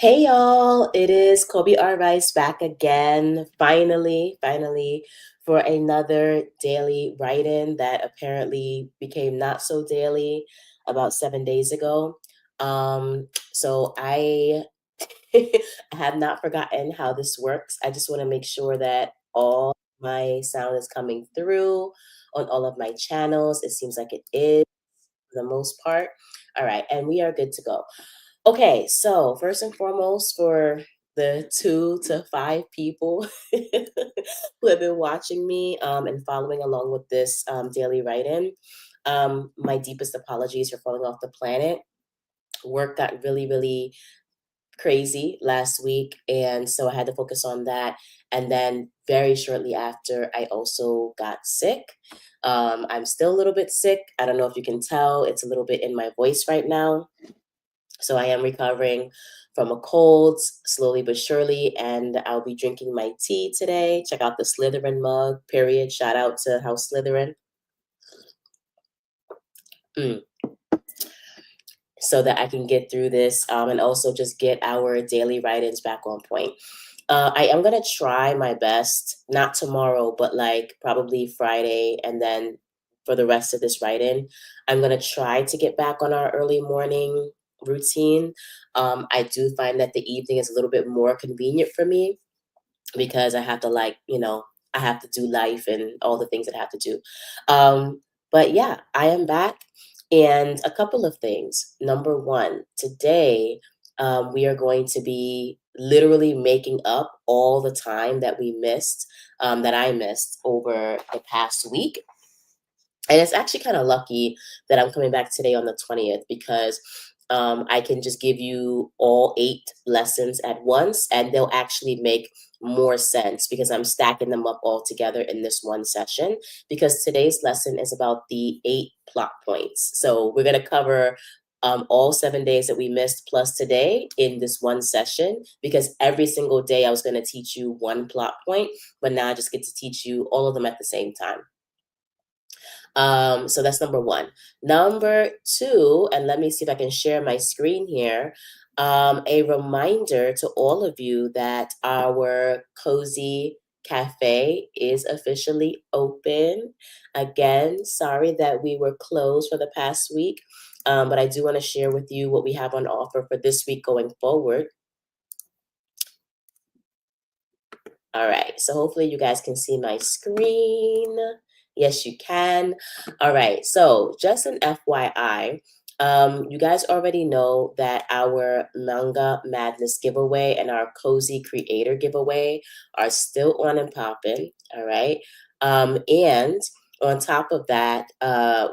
Hey y'all, it is Kobe R. Rice back again, finally, for another daily write-in that apparently became not so daily about 7 days ago. So I I have not forgotten how this works. I just want to make sure that all my sound is coming through on all of my channels. It seems like it is for the most part. All right, and we are good to go. Okay, so first and foremost, for the 2 to 5 people who have been watching me and following along with this daily write-in, my deepest apologies for falling off the planet. Work got really crazy last week, and so I had to focus on that. And then very shortly after, I also got sick. I'm still a little bit sick. I don't know if you can tell; it's a little bit in my voice right now. So I am recovering from a cold slowly but surely, and I'll be drinking my tea today. Check out the Slytherin mug, period. Shout out to House Slytherin. Mm, so that I can get through this and also just get our daily write-ins back on point. I am gonna try my best, not tomorrow, but like probably Friday, and then for the rest of this write-in, I'm gonna try to get back on our early morning routine. I do find that the evening is a little bit more convenient for me because I have to I have to do life and all the things that I have to do. But yeah, I am back, and a couple of things. Number one, today we are going to be literally making up all the time that we missed, that I missed over the past week. And it's actually kind of lucky that I'm coming back today on the 20th because I can just give you all 8 lessons at once, and they'll actually make more sense because I'm stacking them up all together in this one session. Because today's lesson is about the 8 plot points. So we're going to cover all 7 days that we missed plus today in this one session, because every single day I was going to teach you one plot point, but now I just get to teach you all of them at the same time. So that's number one. Number two, and let me see if I can share my screen here. A reminder to all of you that our cozy cafe is officially open. Again, sorry that we were closed for the past week, but I do want to share with you what we have on offer for this week going forward. All right, so hopefully you guys can see my screen. Yes, you can. All right, so just an FYI, you guys already know that our Manga Madness giveaway and our Cozy Creator giveaway are still on and popping. All right, and on top of that,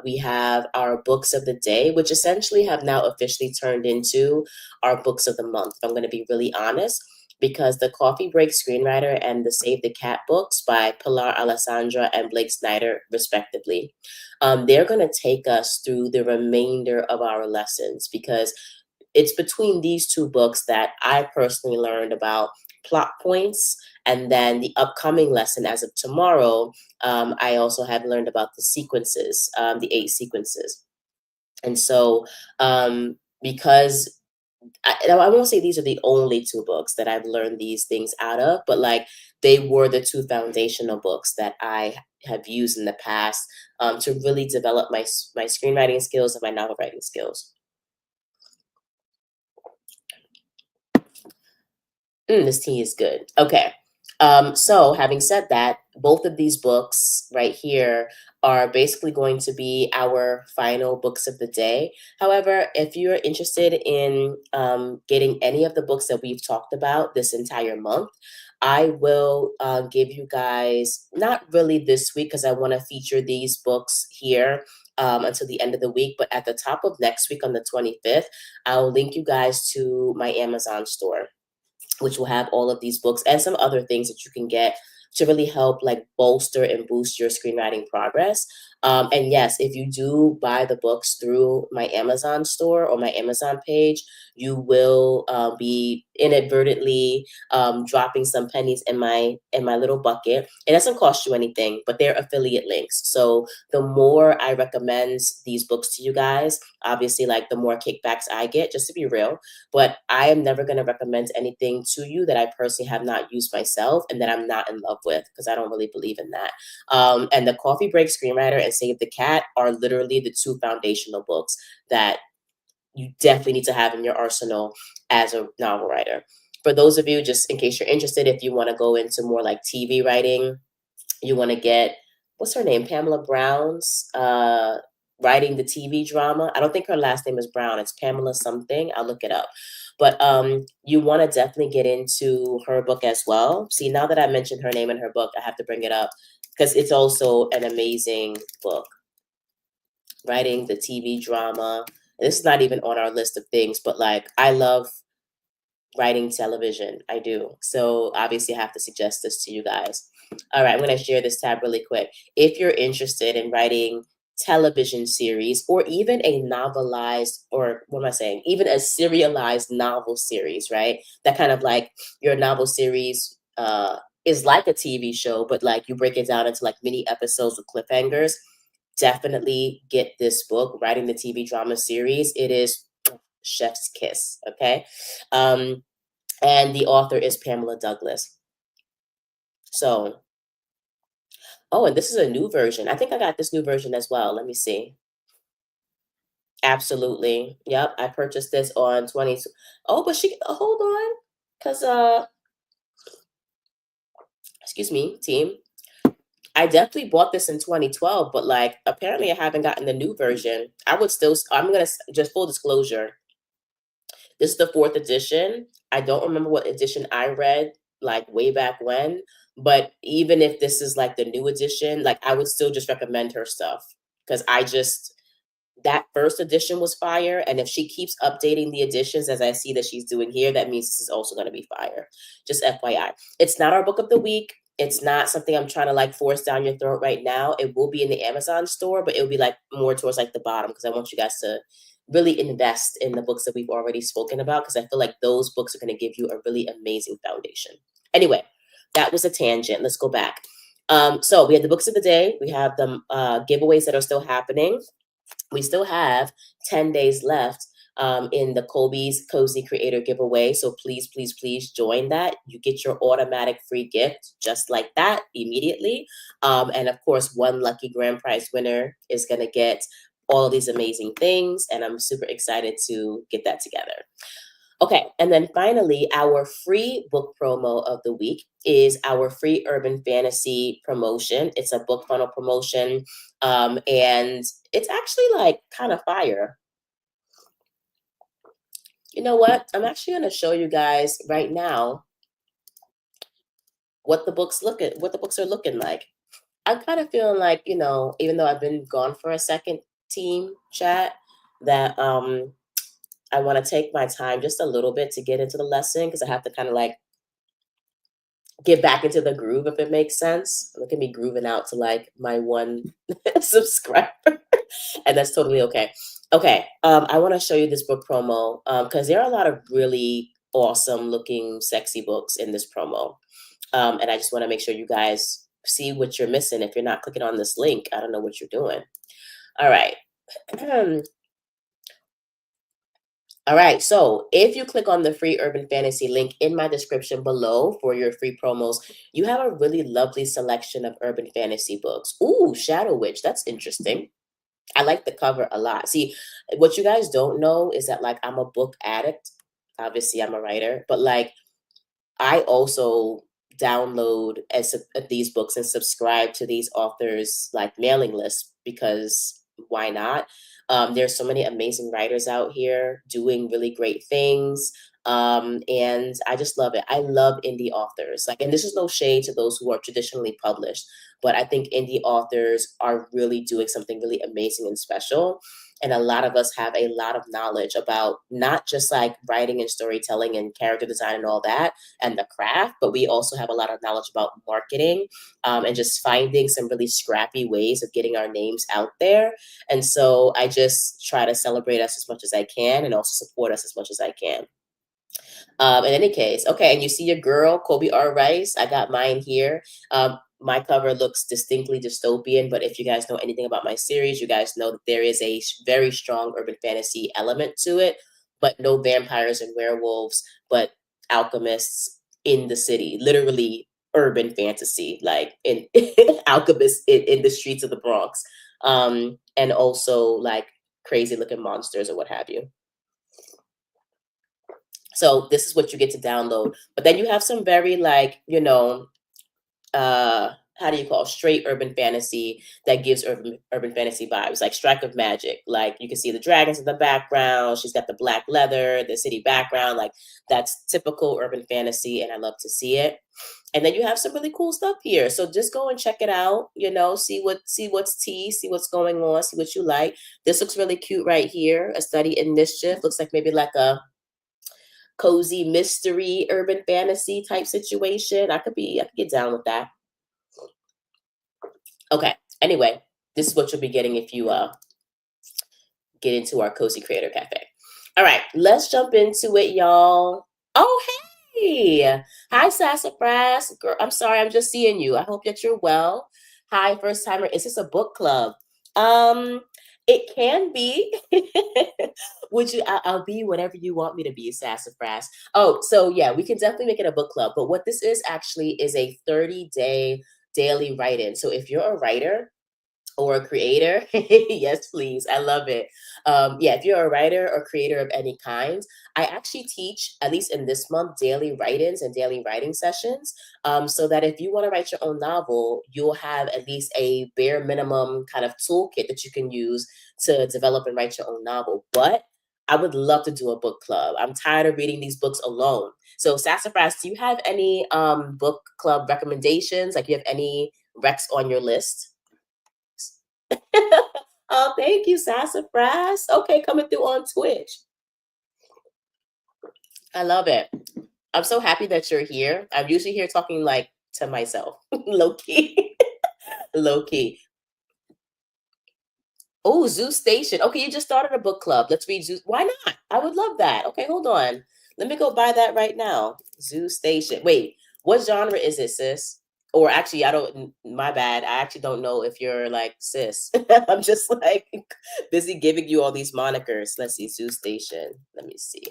we have our books of the day, which essentially have now officially turned into our books of the month. If I'm going to be really honest, because the Coffee Break screenwriter and the Save the Cat books by Pilar Alessandra and Blake Snyder, respectively, they're going to take us through the remainder of our lessons, because it's between these 2 books that I personally learned about plot points. And then the upcoming lesson, as of tomorrow, I also have learned about the sequences, the 8 sequences. And so, because I won't say these are the only 2 books that I've learned these things out of, but like they were the 2 foundational books that I have used in the past to really develop my screenwriting skills and my novel writing skills. This tea is good. Okay. So having said that, both of these books right here are basically going to be our final books of the day. However, if you're interested in getting any of the books that we've talked about this entire month, I will give you guys, not really this week because I want to feature these books here until the end of the week, but at the top of next week on the 25th, I'll link you guys to my Amazon store, which will have all of these books and some other things that you can get to really help like bolster and boost your screenwriting progress. And yes, if you do buy the books through my Amazon store or my Amazon page, you will be inadvertently dropping some pennies in my little bucket. It doesn't cost you anything, but they're affiliate links. So the more I recommend these books to you guys, obviously, like the more kickbacks I get, just to be real. But I am never going to recommend anything to you that I personally have not used myself and that I'm not in love with, because I don't really believe in that. And the Coffee Break Screenwriter and Save the Cat are literally the two foundational books that you definitely need to have in your arsenal as a novel writer. For those of you, just in case you're interested, if you want to go into more like TV writing, you want to get, what's her name, Pamela Brown's writing the TV drama. I don't think her last name is Brown. It's Pamela something. I'll look it up. But you want to definitely get into her book as well. See, now that I mentioned her name in her book, I have to bring it up because it's also an amazing book. Writing the TV drama. And this is not even on our list of things, but like I love writing television. I do. So obviously I have to suggest this to you guys. All right, I'm going to share this tab really quick. If you're interested in writing television series or even a novelized, or what am I saying? Even a serialized novel series, right? That kind of like your novel series is like a TV show, but like you break it down into like mini episodes with cliffhangers. Definitely get this book, Writing the TV Drama Series. It is chef's kiss, okay? And the author is Pamela Douglas. So, oh, and this is a new version. I think I got this new version as well. Let me see. Absolutely. Yep, I purchased this on 20. Oh, but hold on. Cuz excuse me, team. I definitely bought this in 2012, but like apparently I haven't gotten the new version. I'm going to just full disclosure. This is the fourth edition. I don't remember what edition I read like way back when, but even if this is like the new edition, like I would still just recommend her stuff because that first edition was fire. And if she keeps updating the editions as I see that she's doing here, that means this is also going to be fire. Just FYI. It's not our book of the week. It's not something I'm trying to like force down your throat right now. It will be in the Amazon store, but it'll be like more towards like the bottom because I want you guys to really invest in the books that we've already spoken about because I feel like those books are going to give you a really amazing foundation. Anyway, that was a tangent. Let's go back. So we have the books of the day. We have the giveaways that are still happening. We still have 10 days left in the Colby's Cozy Creator giveaway. So please, please, please join that. You get your automatic free gift just like that immediately. And of course, one lucky grand prize winner is going to get all of these amazing things. And I'm super excited to get that together. Okay, and then finally, our free book promo of the week is our free urban fantasy promotion. It's a book funnel promotion, and it's actually like kind of fire. You know what? I'm actually going to show you guys right now what the books are looking like. I'm kind of feeling like, even though I've been gone for a second, team chat, that I want to take my time just a little bit to get into the lesson because I have to kind of like get back into the groove, if it makes sense. Look at me grooving out to like my one subscriber, and that's totally okay. Okay, I want to show you this book promo because there are a lot of really awesome looking, sexy books in this promo, and I just want to make sure you guys see what you're missing. If you're not clicking on this link, I don't know what you're doing. All right. All right, so if you click on the free urban fantasy link in my description below for your free promos, you have a really lovely selection of urban fantasy books. Ooh, Shadow Witch, that's interesting. I like the cover a lot. See, what you guys don't know is that like I'm a book addict. Obviously, I'm a writer, but like I also download these books and subscribe to these authors like mailing lists because why not? There's so many amazing writers out here doing really great things. And I just love it. I love indie authors. Like, and this is no shade to those who are traditionally published, but I think indie authors are really doing something really amazing and special. And a lot of us have a lot of knowledge about not just like writing and storytelling and character design and all that and the craft, but we also have a lot of knowledge about marketing, and just finding some really scrappy ways of getting our names out there. And so I just try to celebrate us as much as I can and also support us as much as I can. In any case, okay, and you see your girl, Colby R. Rice. I got mine here. My cover looks distinctly dystopian, but if you guys know anything about my series, you guys know that there is a very strong urban fantasy element to it, but no vampires and werewolves, but alchemists in the city, literally urban fantasy, like in alchemists in the streets of the Bronx, and also like crazy looking monsters or what have you. So this is what you get to download. But then you have some very like, how do you call it? Straight urban fantasy that gives urban fantasy vibes, like Strike of Magic. Like you can see the dragons in the background. She's got the black leather, the city background. Like that's typical urban fantasy, and I love to see it. And then you have some really cool stuff here. So just go and check it out. See what's tea, see what's going on, see what you like. This looks really cute right here. A Study in Mischief looks like maybe like a cozy mystery urban fantasy type situation. I could get down with that. Okay. Anyway, this is what you'll be getting if you get into our Cozy Creator Cafe. All right, let's jump into it, y'all. Oh, hey. Hi, Sassafras. Girl, I'm sorry, I'm just seeing you. I hope that you're well. Hi, first timer. Is this a book club? Um, it can be. Would you? I'll be whatever you want me to be, Sassafras. Oh, so yeah, we can definitely make it a book club. But what this is actually is a 30-day daily write-in. So if you're a writer or a creator, yes, please. I love it. Yeah, if you're a writer or creator of any kind, I actually teach, at least in this month, daily write ins and daily writing sessions. So that if you want to write your own novel, you'll have at least a bare minimum kind of toolkit that you can use to develop and write your own novel. But I would love to do a book club. I'm tired of reading these books alone. So, Sassafras, do you have any book club recommendations? Like, you have any recs on your list? Oh, thank you, Sassafras. Okay, coming through on Twitch. I love it. I'm so happy that you're here. I'm usually here talking like to myself, low key, low key. Oh, Zoo Station. Okay, you just started a book club. Let's read Zoo. Why not? I would love that. Okay, hold on. Let me go buy that right now. Zoo Station. Wait, what genre is it, sis? Or actually, I don't, my bad. I actually don't know if you're like sis. I'm just like busy giving you all these monikers. Let's see, Zoo Station. Let me see.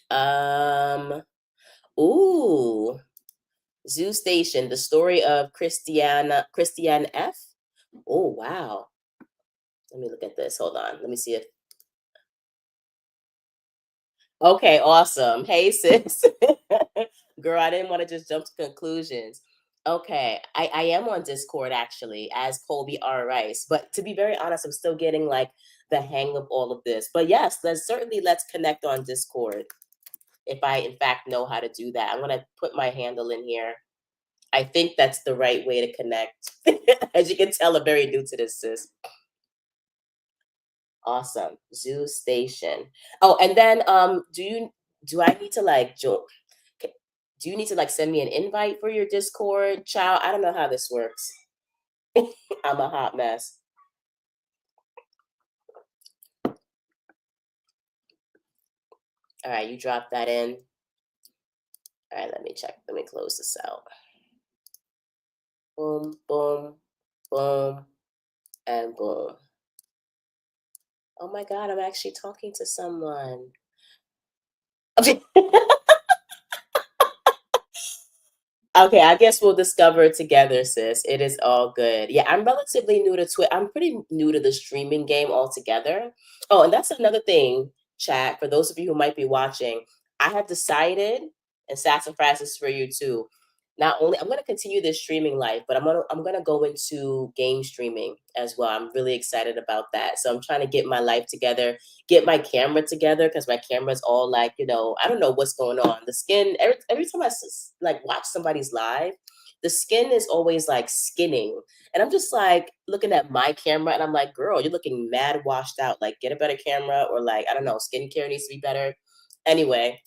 Um, ooh, Zoo Station, the story of Christiane F. Oh, wow. Let me look at this. Hold on. Let me see if. Okay, awesome. Hey, sis. Girl, I didn't want to just jump to conclusions. Okay, I am on Discord actually as Colby R. Rice, but to be very honest, I'm still getting like the hang of all of this. But yes, let's connect on Discord if I in fact know how to do that. I'm gonna put my handle in here. I think that's the right way to connect. As you can tell, I'm very new to this, sis. Awesome. Zoo Station. Oh, and then do I need to like joke? Do you need to like send me an invite for your Discord, child? I don't know how this works. I'm a hot mess. All right, you drop that in. All right, let me check. Let me close this out. Boom, boom, boom, and boom. Oh my God, I'm actually talking to someone. Okay, I guess we'll discover it together, sis. It is all good. Yeah, I'm relatively new to Twitch. I'm pretty new to the streaming game altogether. Oh, and that's another thing, chat, for those of you who might be watching. I have decided, and Sassafras is for you too. Not only I'm gonna continue this streaming life, but I'm gonna go into game streaming as well. I'm really excited about that. So I'm trying to get my life together, get my camera together because my camera's all like, I don't know what's going on. The skin every time like watch somebody's live, the skin is always like skinning. And I'm just like looking at my camera and I'm like, girl, you're looking mad washed out. Like, get a better camera, or like, I don't know, skincare needs to be better. Anyway,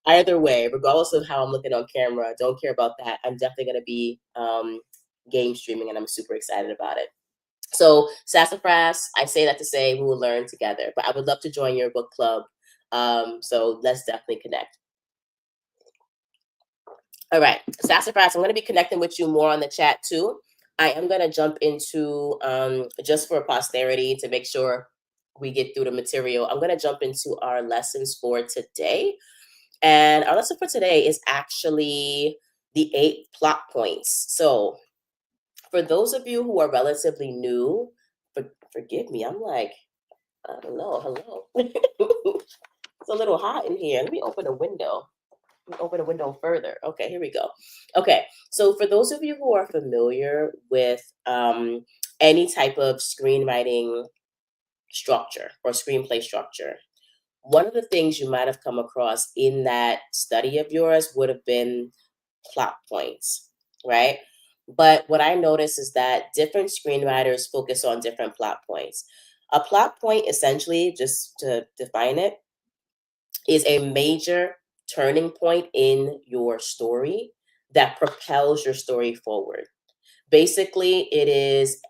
either way, regardless of how I'm looking on camera, don't care about that. I'm definitely going to be game streaming and I'm super excited about it. So, sassafras, I say that to say we will learn together, but I would love to join your book club. So let's definitely connect. All right, Sassafras, I'm going to be connecting with you more on the chat too. I am going to jump into, just for posterity to make sure we get through the material, I'm going to jump into our lessons for today. And our lesson for today is actually the 8 plot points. So for those of you who are relatively new, forgive me, I'm like, I don't know, hello. It's a little hot in here. Let me open a window. Open a window further. Okay, here we go. Okay, so for those of you who are familiar with any type of screenwriting structure or screenplay structure, one of the things you might have come across in that study of yours would have been plot points, right? But what I notice is that different screenwriters focus on different plot points. A plot point, essentially, just to define it, is a major turning point in your story that propels your story forward. Basically, it is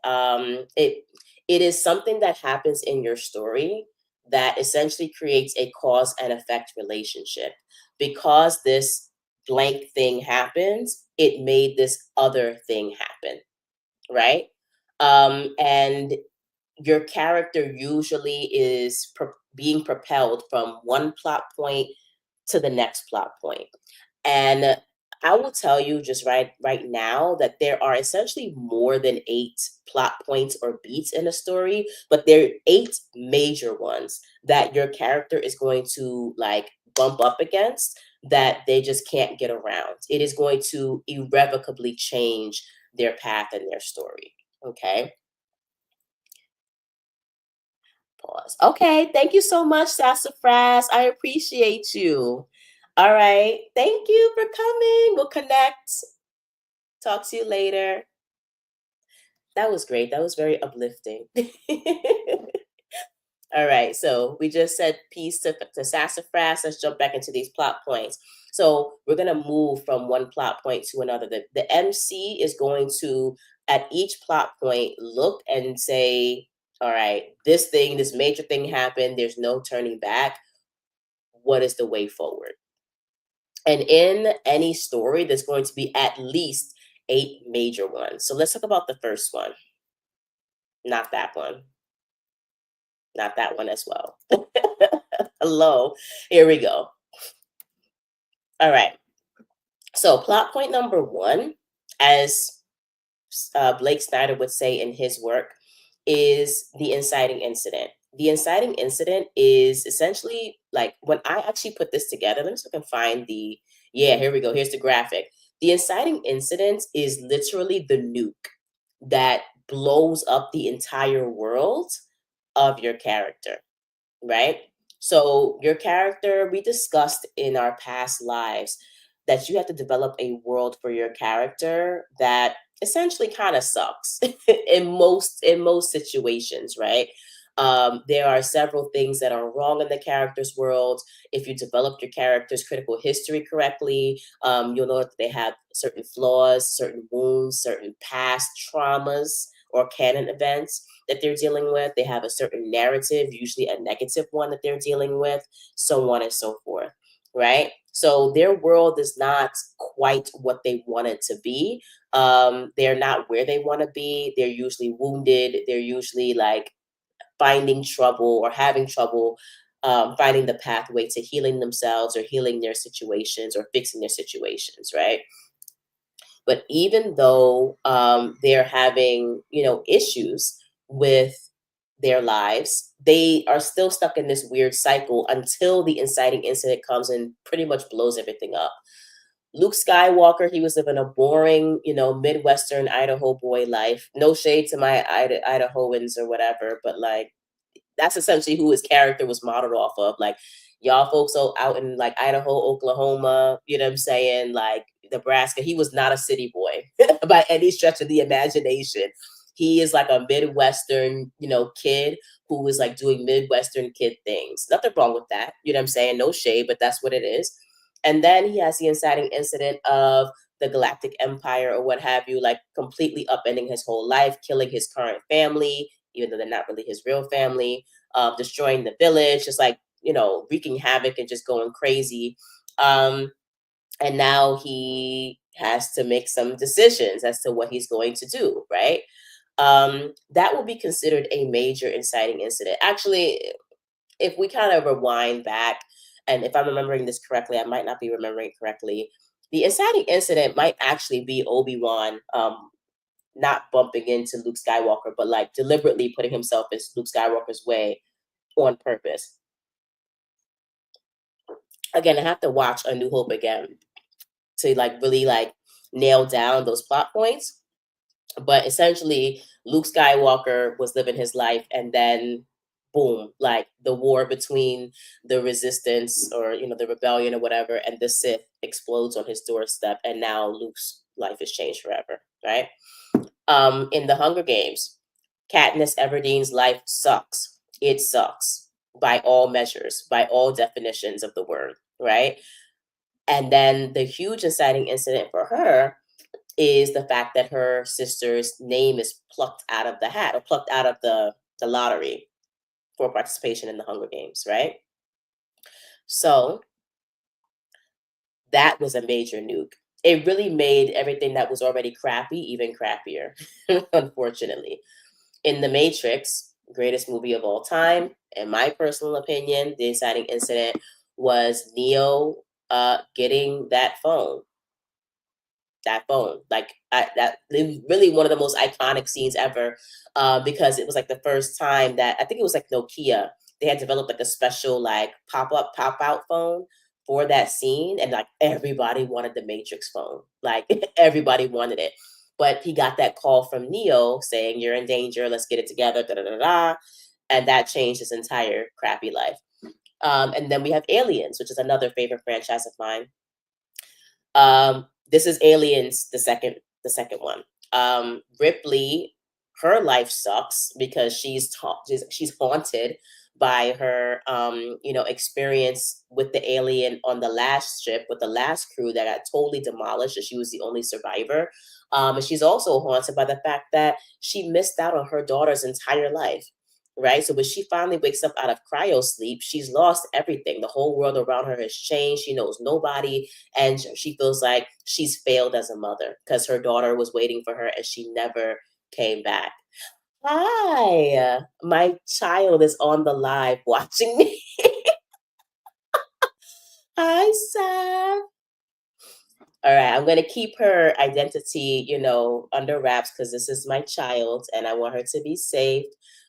something that happens in your story that essentially creates a cause and effect relationship. Because this blank thing happens, it made this other thing happen, right? And your character usually is being propelled from one plot point to the next plot point. And I will tell you just right now that there are essentially more than 8 plot points or beats in a story, but there are 8 major ones that your character is going to like bump up against that they just can't get around. It is going to irrevocably change their path and their story. Okay. Pause. Okay, thank you so much, Sassafras. I appreciate you. All right, thank you for coming. We'll connect. Talk to you later. That was great. That was very uplifting. All right, so we just said peace to Sassafras. Let's jump back into these plot points. So we're going to move from one plot point to another. The MC is going to, at each plot point, look and say, all right, this major thing happened. There's no turning back. What is the way forward? And in any story, there's going to be at least 8 major ones. So let's talk about the first one. Not that one. Not that one as well. Hello. Here we go. All right. So plot point number 1, as Blake Snyder would say in his work, is the inciting incident. The inciting incident is essentially like when I actually put this together. Let me see if I can find the. Yeah, here we go. Here's the graphic. The inciting incident is literally the nuke that blows up the entire world of your character, right? So, your character, we discussed in our past lives that you have to develop a world for your character that essentially kind of sucks in most situations, right? There are several things that are wrong in the character's world. If you develop your character's critical history correctly, you'll know that they have certain flaws, certain wounds, certain past traumas or canon events that they're dealing with. They have a certain narrative, usually a negative one that they're dealing with, so on and so forth, right? So their world is not quite what they want it to be. They're not where they want to be. They're usually wounded. They're usually like finding trouble or having trouble finding the pathway to healing themselves or healing their situations or fixing their situations, right? But even though they're having, issues with their lives, they are still stuck in this weird cycle until the inciting incident comes and pretty much blows everything up. Luke Skywalker, he was living a boring, Midwestern Idaho boy life. No shade to my Idahoans or whatever, but like that's essentially who his character was modeled off of. Like, y'all folks out in like Idaho, Oklahoma, you know what I'm saying? Like, Nebraska. He was not a city boy by any stretch of the imagination. He is like a Midwestern, kid who was like doing Midwestern kid things. Nothing wrong with that. You know what I'm saying? No shade, but that's what it is. And then he has the inciting incident of the Galactic Empire or what have you, like completely upending his whole life, killing his current family, even though they're not really his real family, destroying the village, just like, wreaking havoc and just going crazy. And now he has to make some decisions as to what he's going to do, right? That will be considered a major inciting incident. Actually, if we kind of rewind back, and if I'm remembering this correctly, I might not be remembering correctly. The inciting incident might actually be Obi-Wan not bumping into Luke Skywalker, but like deliberately putting himself in Luke Skywalker's way on purpose. Again, I have to watch A New Hope again to like really like nail down those plot points. But essentially, Luke Skywalker was living his life, and then boom, like the war between the resistance or the rebellion or whatever and the Sith explodes on his doorstep, and now Luke's life is changed forever, right? In the Hunger Games, Katniss Everdeen's life sucks. It sucks by all measures, by all definitions of the word, right? And then the huge inciting incident for her is the fact that her sister's name is plucked out of the hat or plucked out of the lottery for participation in the Hunger Games, right? So that was a major nuke. It really made everything that was already crappy even crappier, unfortunately. In The Matrix, greatest movie of all time, in my personal opinion, the inciting incident was Neo getting that phone. Like that really one of the most iconic scenes ever, because it was like the first time that I think it was like Nokia, they had developed like a special like pop-up pop-out phone for that scene, and like everybody wanted the Matrix phone, like everybody wanted it. But he got that call from Neo saying, "You're in danger, let's get it together," da da da da, and that changed his entire crappy life. And then we have Aliens, which is another favorite franchise of mine. This is Aliens, the second one. Ripley, her life sucks because she's haunted by her experience with the alien on the last ship with the last crew that got totally demolished, and she was the only survivor. And she's also haunted by the fact that she missed out on her daughter's entire life. Right. So when she finally wakes up out of cryo sleep, she's lost everything. The whole world around her has changed. She knows nobody. And she feels like she's failed as a mother because her daughter was waiting for her and she never came back. Hi, my child is on the live watching me. Hi, Sam. All right, I'm going to keep her identity, under wraps because this is my child and I want her to be safe.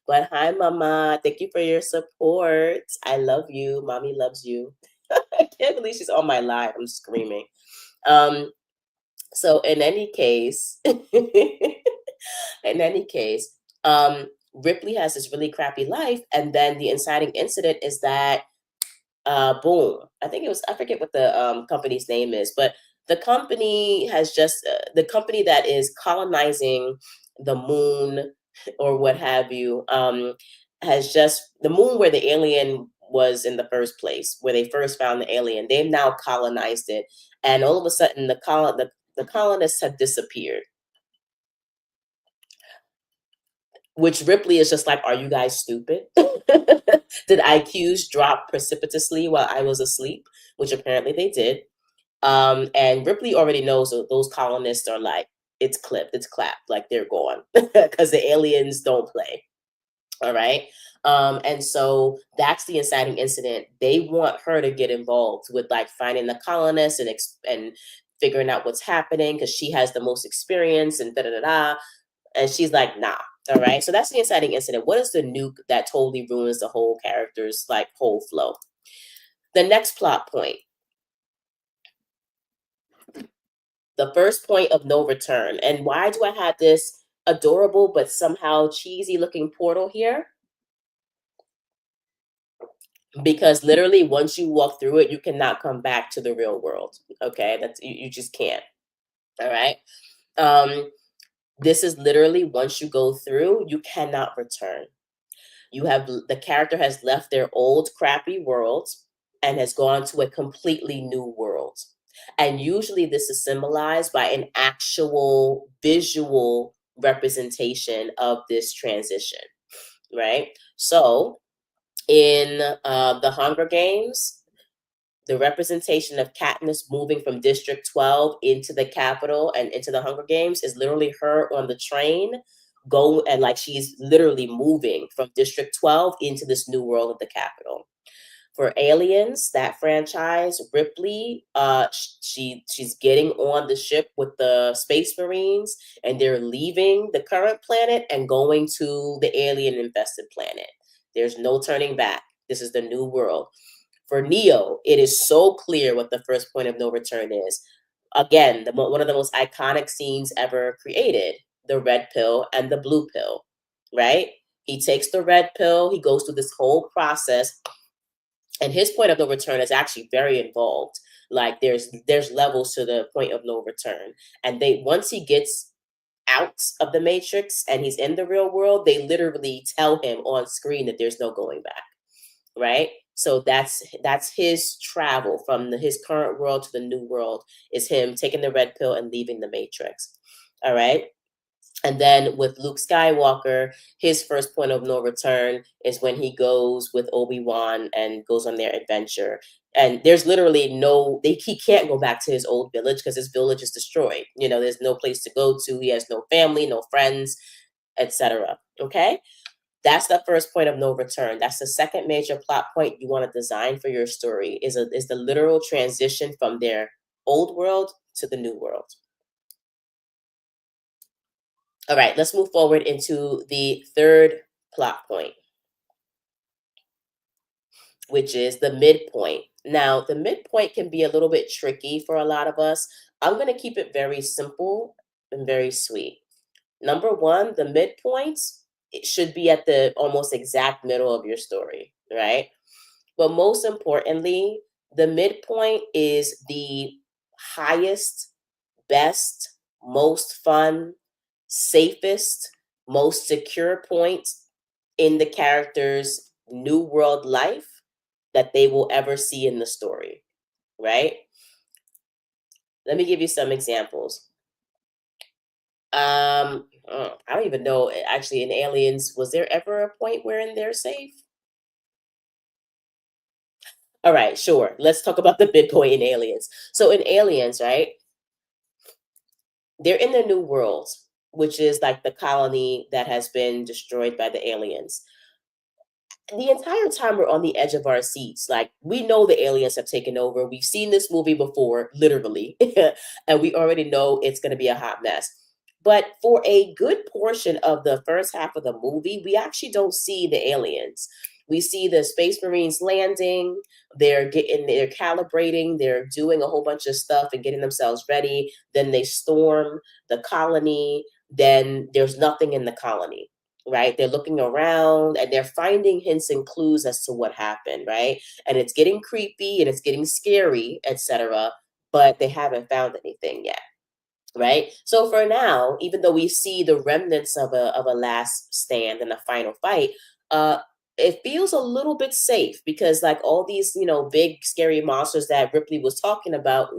But hi, Mama. Thank you for your support. I love you. Mommy loves you. I can't believe she's on my live. I'm screaming. So in any case, in any case, Ripley has this really crappy life, and then the inciting incident is that boom. I forget what the company's name is, but the company has just the company that is colonizing the moon or what have you, has just the moon where the alien was in the first place, where they first found the alien. They've now colonized it, and all of a sudden the colonists have disappeared. Which Ripley is just like, are you guys stupid? Did IQs drop precipitously while I was asleep? Which apparently they did. And Ripley already knows that those colonists are like, it's clipped, it's clapped, like they're gone because the aliens don't play. All right. And so that's the inciting incident. They want her to get involved with like finding the colonists and figuring out what's happening because she has the most experience and da da da da. And she's like, nah. All right. So that's the inciting incident. What is the nuke that totally ruins the whole character's like whole flow? The next plot point. The first point of no return. And why do I have this adorable but somehow cheesy looking portal here? Because literally once you walk through it, you cannot come back to the real world. Okay. You just can't. All right. Um, this is literally once you go through, you cannot return. The character has left their old crappy world and has gone to a completely new world. And usually this is symbolized by an actual visual representation of this transition, right? So in the Hunger Games, the representation of Katniss moving from District 12 into the Capitol and into the Hunger Games is literally her on the train go and like she's literally moving from District 12 into this new world of the Capitol. For Aliens, that franchise, Ripley, she's getting on the ship with the Space Marines, and they're leaving the current planet and going to the alien infested planet. There's no turning back. This is the new world. For Neo, it is so clear what the first point of no return is. Again, one of the most iconic scenes ever created, the red pill and the blue pill, right? He takes the red pill, he goes through this whole process, and his point of no return is actually very involved. Like there's levels to the point of no return. And they once he gets out of the matrix and he's in the real world, they literally tell him on screen that there's no going back, right? So that's his travel from his current world to the new world is him taking the red pill and leaving the matrix. All right. And then with Luke Skywalker, his first point of no return is when he goes with Obi-Wan and goes on their adventure. And there's literally he can't go back to his old village because his village is destroyed. You know, there's no place to go to. He has no family, no friends, etc. Okay. That's the first point of no return. That's the second major plot point you want to design for your story is the literal transition from their old world to the new world. All right, let's move forward into the third plot point, which is the midpoint. Now, the midpoint can be a little bit tricky for a lot of us. I'm going to keep it very simple and very sweet. Number one, the midpoint, it should be at the almost exact middle of your story, right? But most importantly, the midpoint is the highest, best, most fun, safest, most secure point in the character's new world life that they will ever see in the story, right? Let me give you some examples. I don't even know. Actually, in Aliens, was there ever a point wherein they're safe? All right, sure. Let's talk about the midpoint in Aliens. So in Aliens, right? They're in the new world, which is like the colony that has been destroyed by the aliens. The entire time we're on the edge of our seats. Like we know the aliens have taken over. We've seen this movie before, literally, and we already know it's going to be a hot mess. But for a good portion of the first half of the movie, we actually don't see the aliens. We see the Space Marines landing. They're calibrating. They're doing a whole bunch of stuff and getting themselves ready. Then they storm the colony. Then there's nothing in the colony, right? They're looking around and they're finding hints and clues as to what happened, right? And it's getting creepy and it's getting scary, etc. But they haven't found anything yet, right? So for now, even though we see the remnants of a last stand and a final fight, uh, it feels a little bit safe because like all these big scary monsters that Ripley was talking about,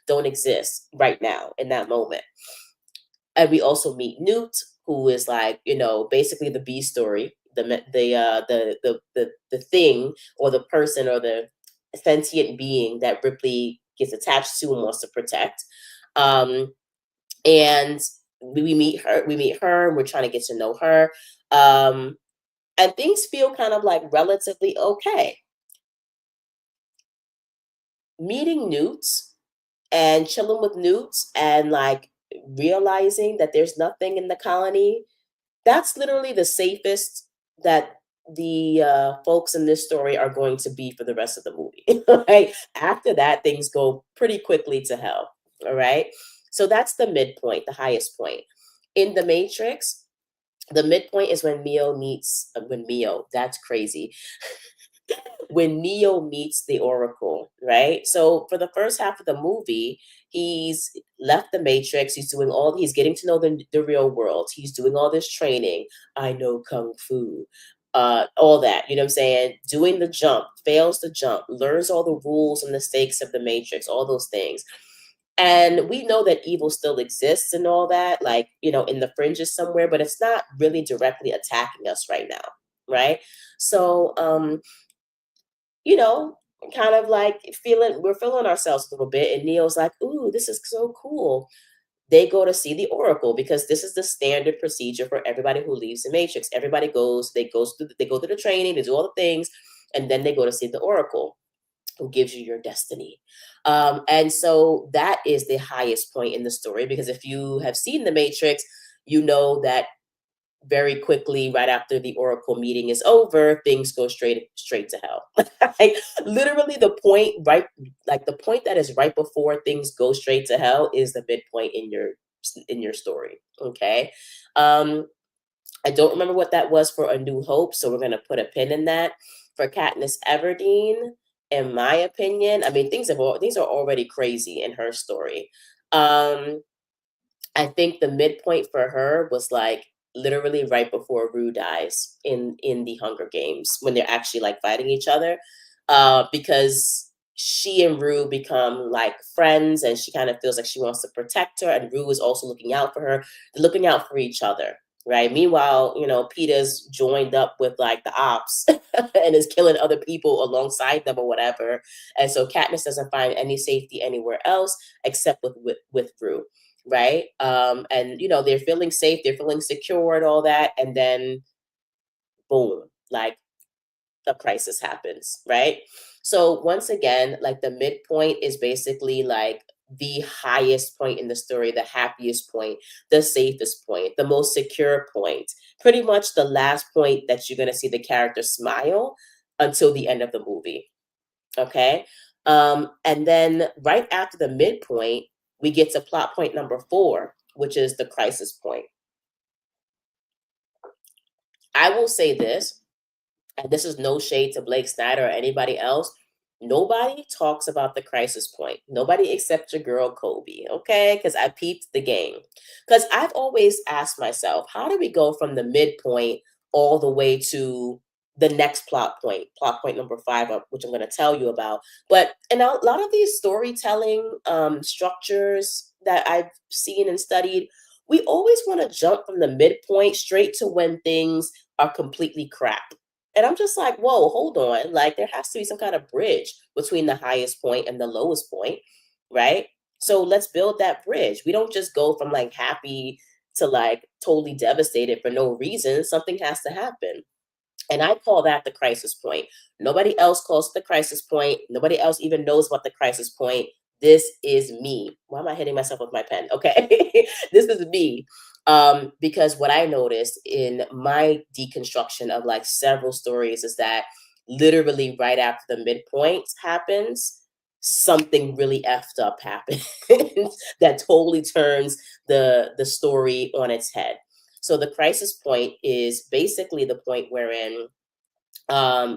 don't exist right now in that moment. And we also meet Newt, who is like, basically the B story, the thing or the person or the sentient being that Ripley gets attached to and wants to protect. Um, and we meet her. And we're trying to get to know her. And things feel kind of like relatively okay. Meeting Newt and chilling with Newt and like realizing that there's nothing in the colony, that's literally the safest that the folks in this story are going to be for the rest of the movie. Right? After that, things go pretty quickly to hell. All right. So that's the midpoint, the highest point. In the Matrix, the midpoint is when Mio meets, that's crazy. when Neo meets the Oracle, right? So for the first half of the movie, he's left the Matrix. He's getting to know the real world. He's doing all this training. I know Kung Fu, all that, you know what I'm saying? Doing the jump, fails the jump, learns all the rules and the stakes of the Matrix, all those things. And we know that evil still exists and all that, like, in the fringes somewhere, but it's not really directly attacking us right now, right? So, you know, kind of like we're feeling ourselves a little bit. And Neo's like, ooh, this is so cool. They go to see the Oracle because this is the standard procedure for everybody who leaves the Matrix. Everybody they go through the training, they do all the things, and then they go to see the Oracle who gives you your destiny. And so that is the highest point in the story because if you have seen the Matrix, you know that very quickly right after the Oracle meeting is over, things go straight to hell. Like literally the point that is right before things go straight to hell is the midpoint in your story. Okay. um I don't remember what that was for A New Hope, so we're gonna put a pin in that. For Katniss Everdeen, in my opinion, I mean things are already crazy in her story. um I think the midpoint for her was like literally right before Rue dies in the Hunger Games when they're actually like fighting each other, because she and Rue become like friends, and she kind of feels like she wants to protect her, and Rue is also looking out for her. They're looking out for each other, right? Meanwhile, Peter's joined up with like the ops and is killing other people alongside them or whatever, and so Katniss doesn't find any safety anywhere else except with Rue, right? And they're feeling safe, they're feeling secure and all that, and then boom, like a crisis happens, right? So once again, like the midpoint is basically like the highest point in the story, the happiest point, the safest point, the most secure point, pretty much the last point that you're going to see the character smile until the end of the movie. Okay. And then right after the midpoint, we get to plot point number 4, which is the crisis point. I will say this, and this is no shade to Blake Snyder or anybody else. Nobody talks about the crisis point. Nobody except your girl Colby, okay? Because I peeped the game. Because I've always asked myself, how do we go from the midpoint all the way to the next plot point number 5, which I'm going to tell you about. But in a lot of these storytelling structures that I've seen and studied, we always want to jump from the midpoint straight to when things are completely crap. And I'm just like, whoa, hold on. Like, there has to be some kind of bridge between the highest point and the lowest point, right? So let's build that bridge. We don't just go from like happy to like totally devastated for no reason. Something has to happen. And I call that the crisis point. Nobody else calls it the crisis point. Nobody else even knows what the crisis point. This is me. Why am I hitting myself with my pen? Okay. This is me. Because what I noticed in my deconstruction of like several stories is that literally right after the midpoint happens, something really effed up happens that totally turns the story on its head. So the crisis point is basically the point wherein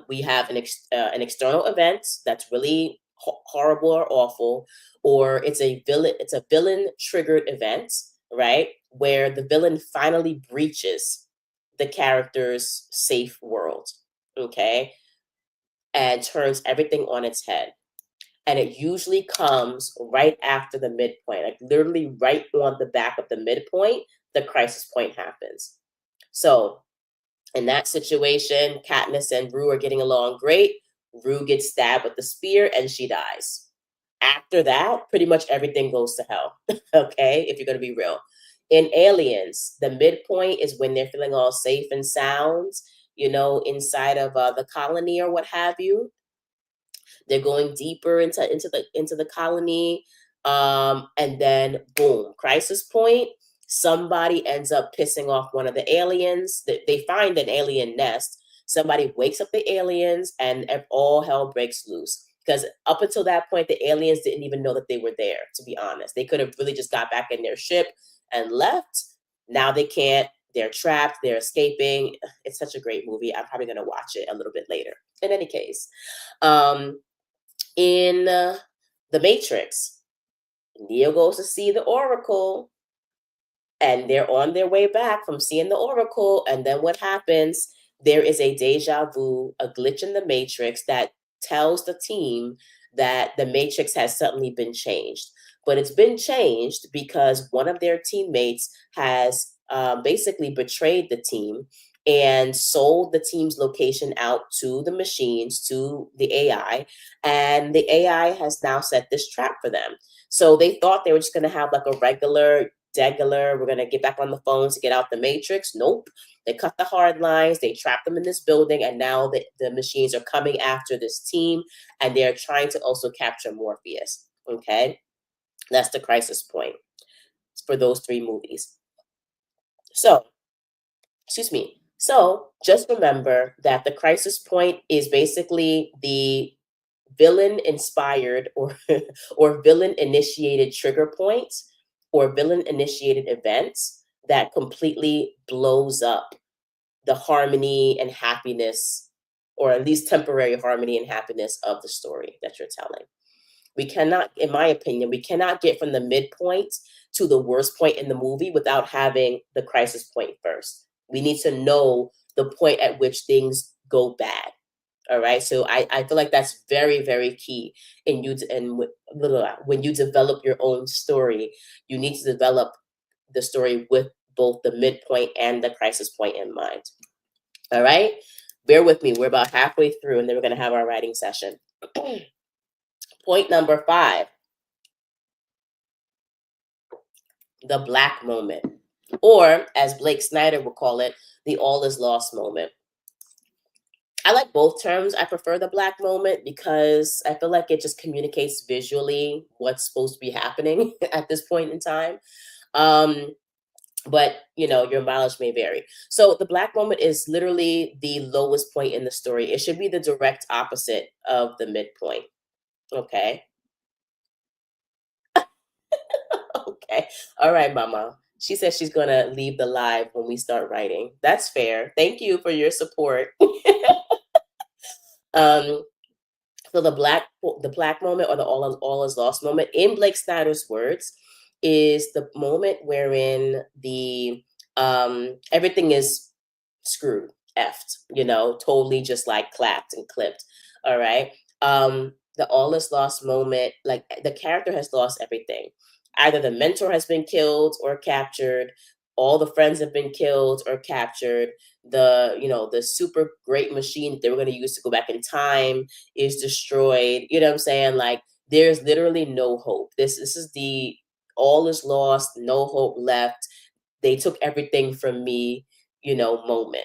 we have an external event that's really horrible or awful, or it's a villain triggered event, right? Where the villain finally breaches the character's safe world, okay, and turns everything on its head. And it usually comes right after the midpoint, like literally right on the back of the midpoint, the crisis point happens. So in that situation, Katniss and Rue are getting along great. Rue gets stabbed with the spear and she dies. After that, pretty much everything goes to hell. Okay, if you're going to be real. In Aliens, the midpoint is when they're feeling all safe and sound, inside of the colony or what have you. They're going deeper into the colony, and then boom, crisis point. Somebody ends up pissing off one of the aliens. They find an alien nest. Somebody wakes up the aliens, and all hell breaks loose. Because up until that point, the aliens didn't even know that they were there. To be honest, they could have really just got back in their ship and left. Now they can't. they're trapped, they're escaping. It's such a great movie. I'm probably going to watch it a little bit later. In any case, um, in The Matrix, Neo goes to see the Oracle, and they're on their way back from seeing the Oracle. And then what happens? There is a deja vu, a glitch in the Matrix that tells the team that the Matrix has suddenly been changed. But it's been changed because one of their teammates has basically betrayed the team and sold the team's location out to the machines, to the AI. And the AI has now set this trap for them. So they thought they were just going to have like a regular, we're going to get back on the phones to get out the Matrix. Nope. They cut the hard lines. They trapped them in this building. And now the machines are coming after this team. And they're trying to also capture Morpheus. Okay. That's the crisis point for those three movies. So, excuse me. So just remember that the crisis point is basically the villain inspired or or villain initiated trigger points or villain initiated events that completely blows up the harmony and happiness, or at least temporary harmony and happiness of the story that you're telling. We cannot, in my opinion, we cannot get from the midpoint to the worst point in the movie without having the crisis point first. We need to know the point at which things go bad. All right. So I feel like that's very, very key in you to, and when you develop your own story, you need to develop the story with both the midpoint and the crisis point in mind. All right. Bear with me. We're about halfway through, and then we're going to have our writing session. Point number 5, the black moment, or as Blake Snyder would call it, the all is lost moment. I like both terms. I prefer the black moment because I feel like it just communicates visually what's supposed to be happening at this point in time. Um, but your mileage may vary. So the black moment is literally the lowest point in the story. It should be the direct opposite of the midpoint. Okay. Okay. All right, Mama. She says she's going to leave the live when we start writing. That's fair. Thank you for your support. um, so the black moment, or the all is lost moment, in Blake Snyder's words, is the moment wherein the everything is screwed, effed, totally just like clapped and clipped. All right. The all is lost moment, like the character has lost everything. Either the mentor has been killed or captured, all the friends have been killed or captured. The super great machine that they were going to use to go back in time is destroyed. You know what I'm saying? Like, there's literally no hope. This is the all is lost, no hope left. They took everything from me, moment.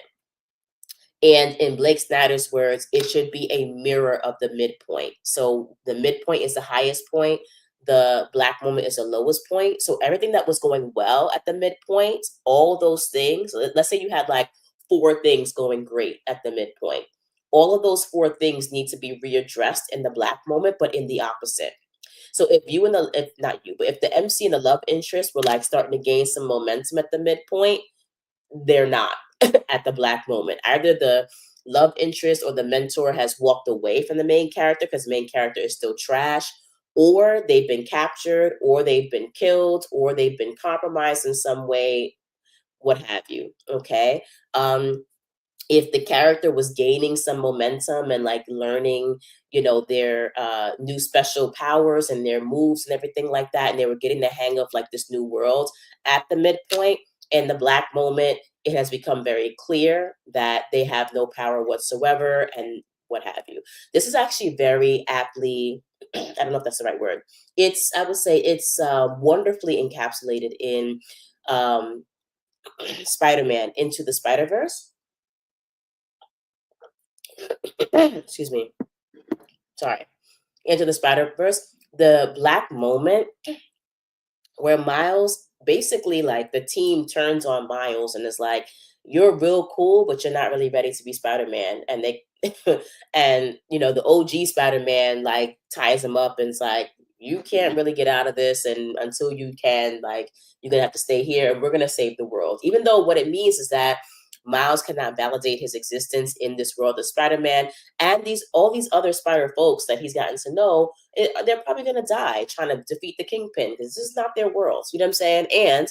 And in Blake Snyder's words, it should be a mirror of the midpoint. So the midpoint is the highest point. The black moment is the lowest point. So everything that was going well at the midpoint, all those things, let's say you had like 4 things going great at the midpoint. All of those 4 things need to be readdressed in the black moment, but in the opposite. So if not you, but if the MC and the love interest were like starting to gain some momentum at the midpoint, they're not at the black moment. Either the love interest or the mentor has walked away from the main character because the main character is still trash, or they've been captured, or they've been killed, or they've been compromised in some way, what have you. Okay. If the character was gaining some momentum and like learning, their new special powers and their moves and everything like that, and they were getting the hang of like this new world at the midpoint, and the black moment, it has become very clear that they have no power whatsoever and what have you. This is actually very aptly, I don't know if that's the right word. I would say it's wonderfully encapsulated in Spider-Man Into the Spider-Verse. Excuse me. Sorry. Into the Spider-Verse, the black moment where Miles basically, like, the team turns on Miles and is like, you're real cool, but you're not really ready to be Spider-Man. And the OG Spider-Man like ties him up and is like, you can't really get out of this, and until you can, like, you're gonna have to stay here, and we're gonna save the world. Even though what it means is that Miles cannot validate his existence in this world of Spider-Man, and these all these other Spider folks that he's gotten to know, they're probably gonna die trying to defeat the Kingpin because this is not their world. You know what I'm saying? And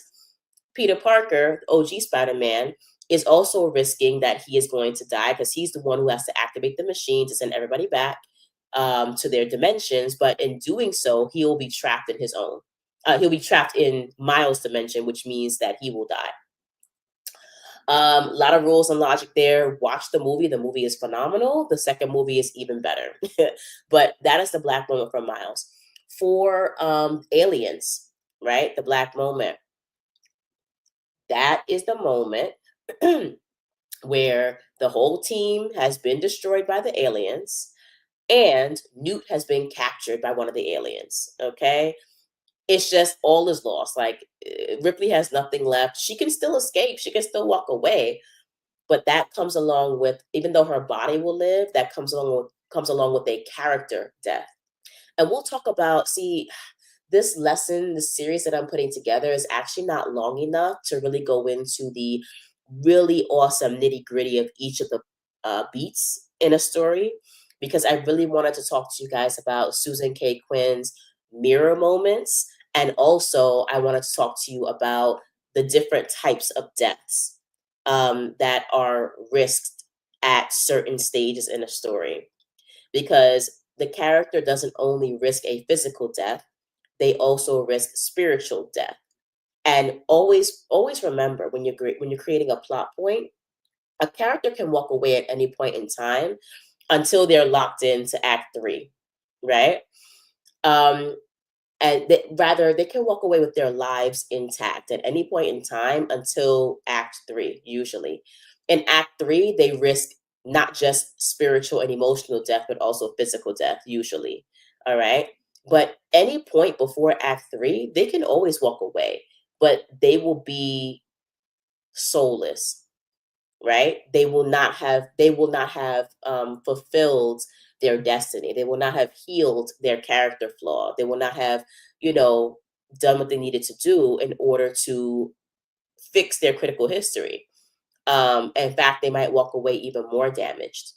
Peter Parker, OG Spider-Man, is also risking that he is going to die because he's the one who has to activate the machine to send everybody back to their dimensions. But in doing so, he will be trapped in his own. He'll be trapped in Miles' dimension, which means that he will die. A lot of rules and logic there. Watch the movie. The movie is phenomenal. The second movie is even better. But that is the black moment from Miles. For aliens, right? The black moment. That is the moment where the whole team has been destroyed by the aliens and Newt has been captured by one of the aliens. Okay. It's just all is lost. Like Ripley has nothing left. She can still escape, she can still walk away. But that comes along with, even though her body will live, that comes along with a character death. And we'll talk about, see, this lesson, the series that I'm putting together is actually not long enough to really go into the really awesome nitty gritty of each of the beats in a story, because I really wanted to talk to you guys about Susan K. Quinn's mirror moments. And also, I wanted to talk to you about the different types of deaths that are risked at certain stages in a story. Because the character doesn't only risk a physical death, they also risk spiritual death. And always remember, when you're creating a plot point, a character can walk away at any point in time until they're locked into Act 3, right? Um, and rather, they can walk away with their lives intact at any point in time until Act 3, usually. In Act 3, they risk not just spiritual and emotional death, but also physical death, usually. All right. But any point before Act 3, they can always walk away, but they will be soulless, right? They will not have fulfilled their destiny. They will not have healed their character flaw. They will not have, you know, done what they needed to do in order to fix their critical history. In fact, they might walk away even more damaged.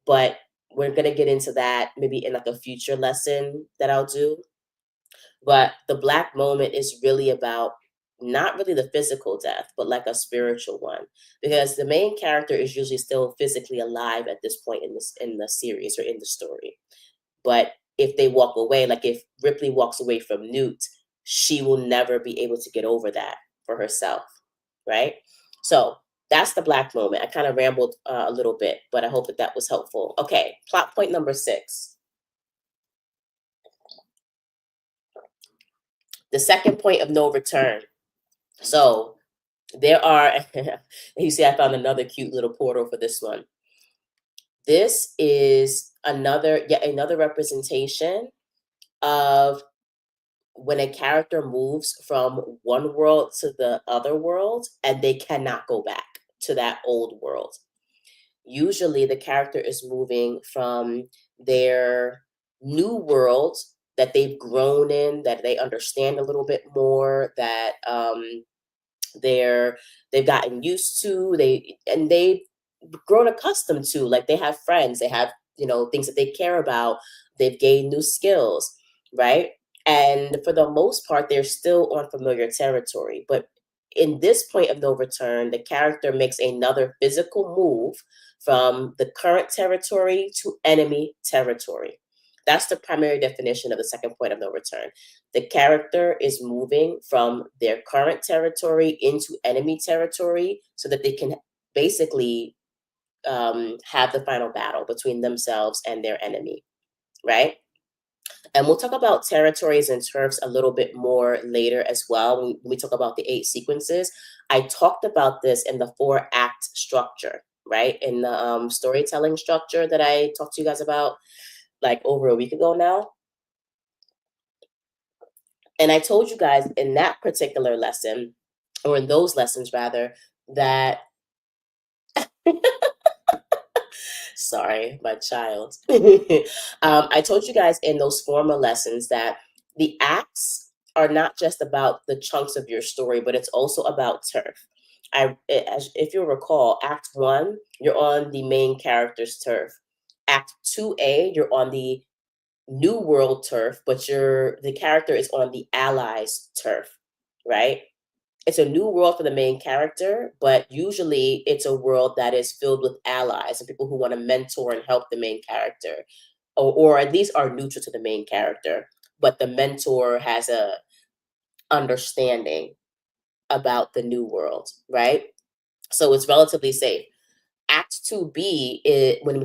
But we're gonna get into that maybe in like a future lesson that I'll do. But the black moment is really about not really the physical death, but like a spiritual one, because the main character is usually still physically alive at this point in the series or in the story. But if they walk away, like if Ripley walks away from Newt, she will never be able to get over that for herself, right? So that's the black moment. I kind of rambled a little bit, but I hope that that was helpful. Okay, plot point number 6. The second point of no return. So there are, you see, I found another cute little portal for this one. This is yet another representation of when a character moves from one world to the other world and they cannot go back to that old world. Usually the character is moving from their new world that they've grown in, that they understand a little bit more, that they've gotten used to, they've grown accustomed to, like they have friends, they have, things that they care about, they've gained new skills, right? And for the most part they're still on familiar territory. But in this point of no return, the character makes another physical move from the current territory to enemy territory. That's the primary definition of the second point of no return. The character is moving from their current territory into enemy territory so that they can basically have the final battle between themselves and their enemy, right? And we'll talk about territories and turfs a little bit more later as well when we talk about the 8 sequences. I talked about this in the 4-act structure, right? In the storytelling structure that I talked to you guys about like over a week ago now. And I told you guys in that particular lesson, or in those lessons rather, that sorry, my child. I told you guys in those former lessons that the acts are not just about the chunks of your story, but it's also about turf. If you recall, Act One, you're on the main character's turf. Act 2A, you're on the New World turf, but the character is on the Allies turf, right? It's a new world for the main character, but usually it's a world that is filled with allies and people who want to mentor and help the main character, or at least are neutral to the main character. But the mentor has a understanding about the new world, right? So it's relatively safe. Act 2B, when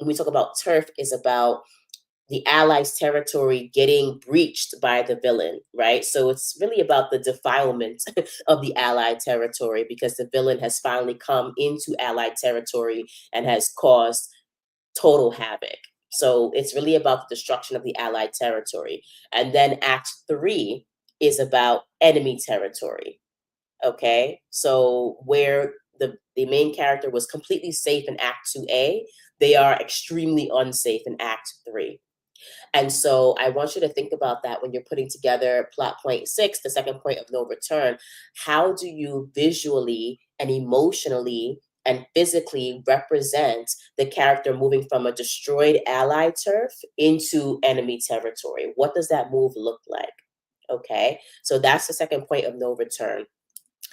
we talk about turf, is about the Allies' territory getting breached by the villain, right? So it's really about the defilement of the Allied territory because the villain has finally come into Allied territory and has caused total havoc. So it's really about the destruction of the Allied territory. And then Act 3 is about enemy territory. Okay. So where the main character was completely safe in Act 2A, they are extremely unsafe in Act 3. And so I want you to think about that when you're putting together plot point 6, the second point of no return. How do you visually and emotionally and physically represent the character moving from a destroyed allied turf into enemy territory? What does that move look like? Okay, so that's the second point of no return.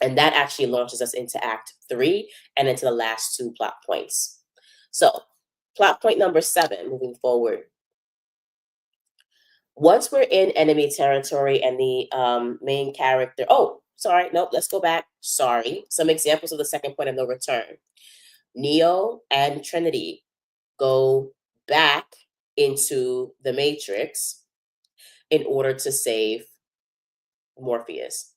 And that actually launches us into Act 3 and into the last two plot points. So, plot point number 7, moving forward. Once we're in enemy territory and the main character, oh, sorry, nope, let's go back. Sorry. Some examples of the second point of no return. Neo and Trinity go back into the Matrix in order to save Morpheus.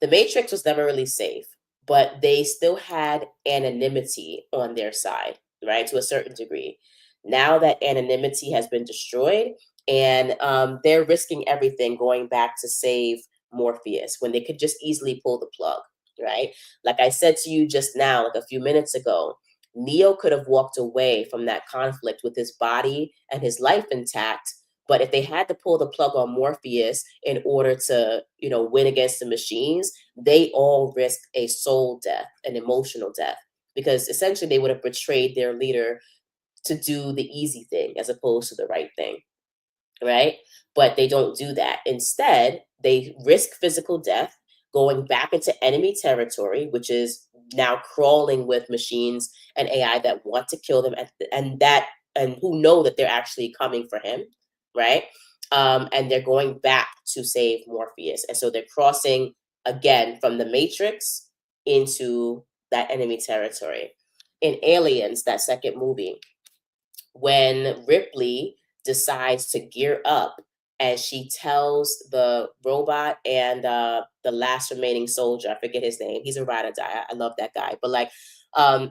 The Matrix was never really safe, but they still had anonymity on their side, right? To a certain degree. Now that anonymity has been destroyed, and they're risking everything going back to save Morpheus when they could just easily pull the plug, right? Like I said to you just now, like a few minutes ago, Neo could have walked away from that conflict with his body and his life intact. But if they had to pull the plug on Morpheus in order to, win against the machines, they all risked a soul death, an emotional death, because essentially they would have betrayed their leader to do the easy thing as opposed to the right thing, right? But they don't do that. Instead, they risk physical death, going back into enemy territory, which is now crawling with machines and AI that want to kill them, and who know that they're actually coming for him, right? And they're going back to save Morpheus, and so they're crossing again from the Matrix into that enemy territory. In Aliens, that second movie, when Ripley decides to gear up and she tells the robot and the last remaining soldier, I forget his name, he's a ride or die. I love that guy. But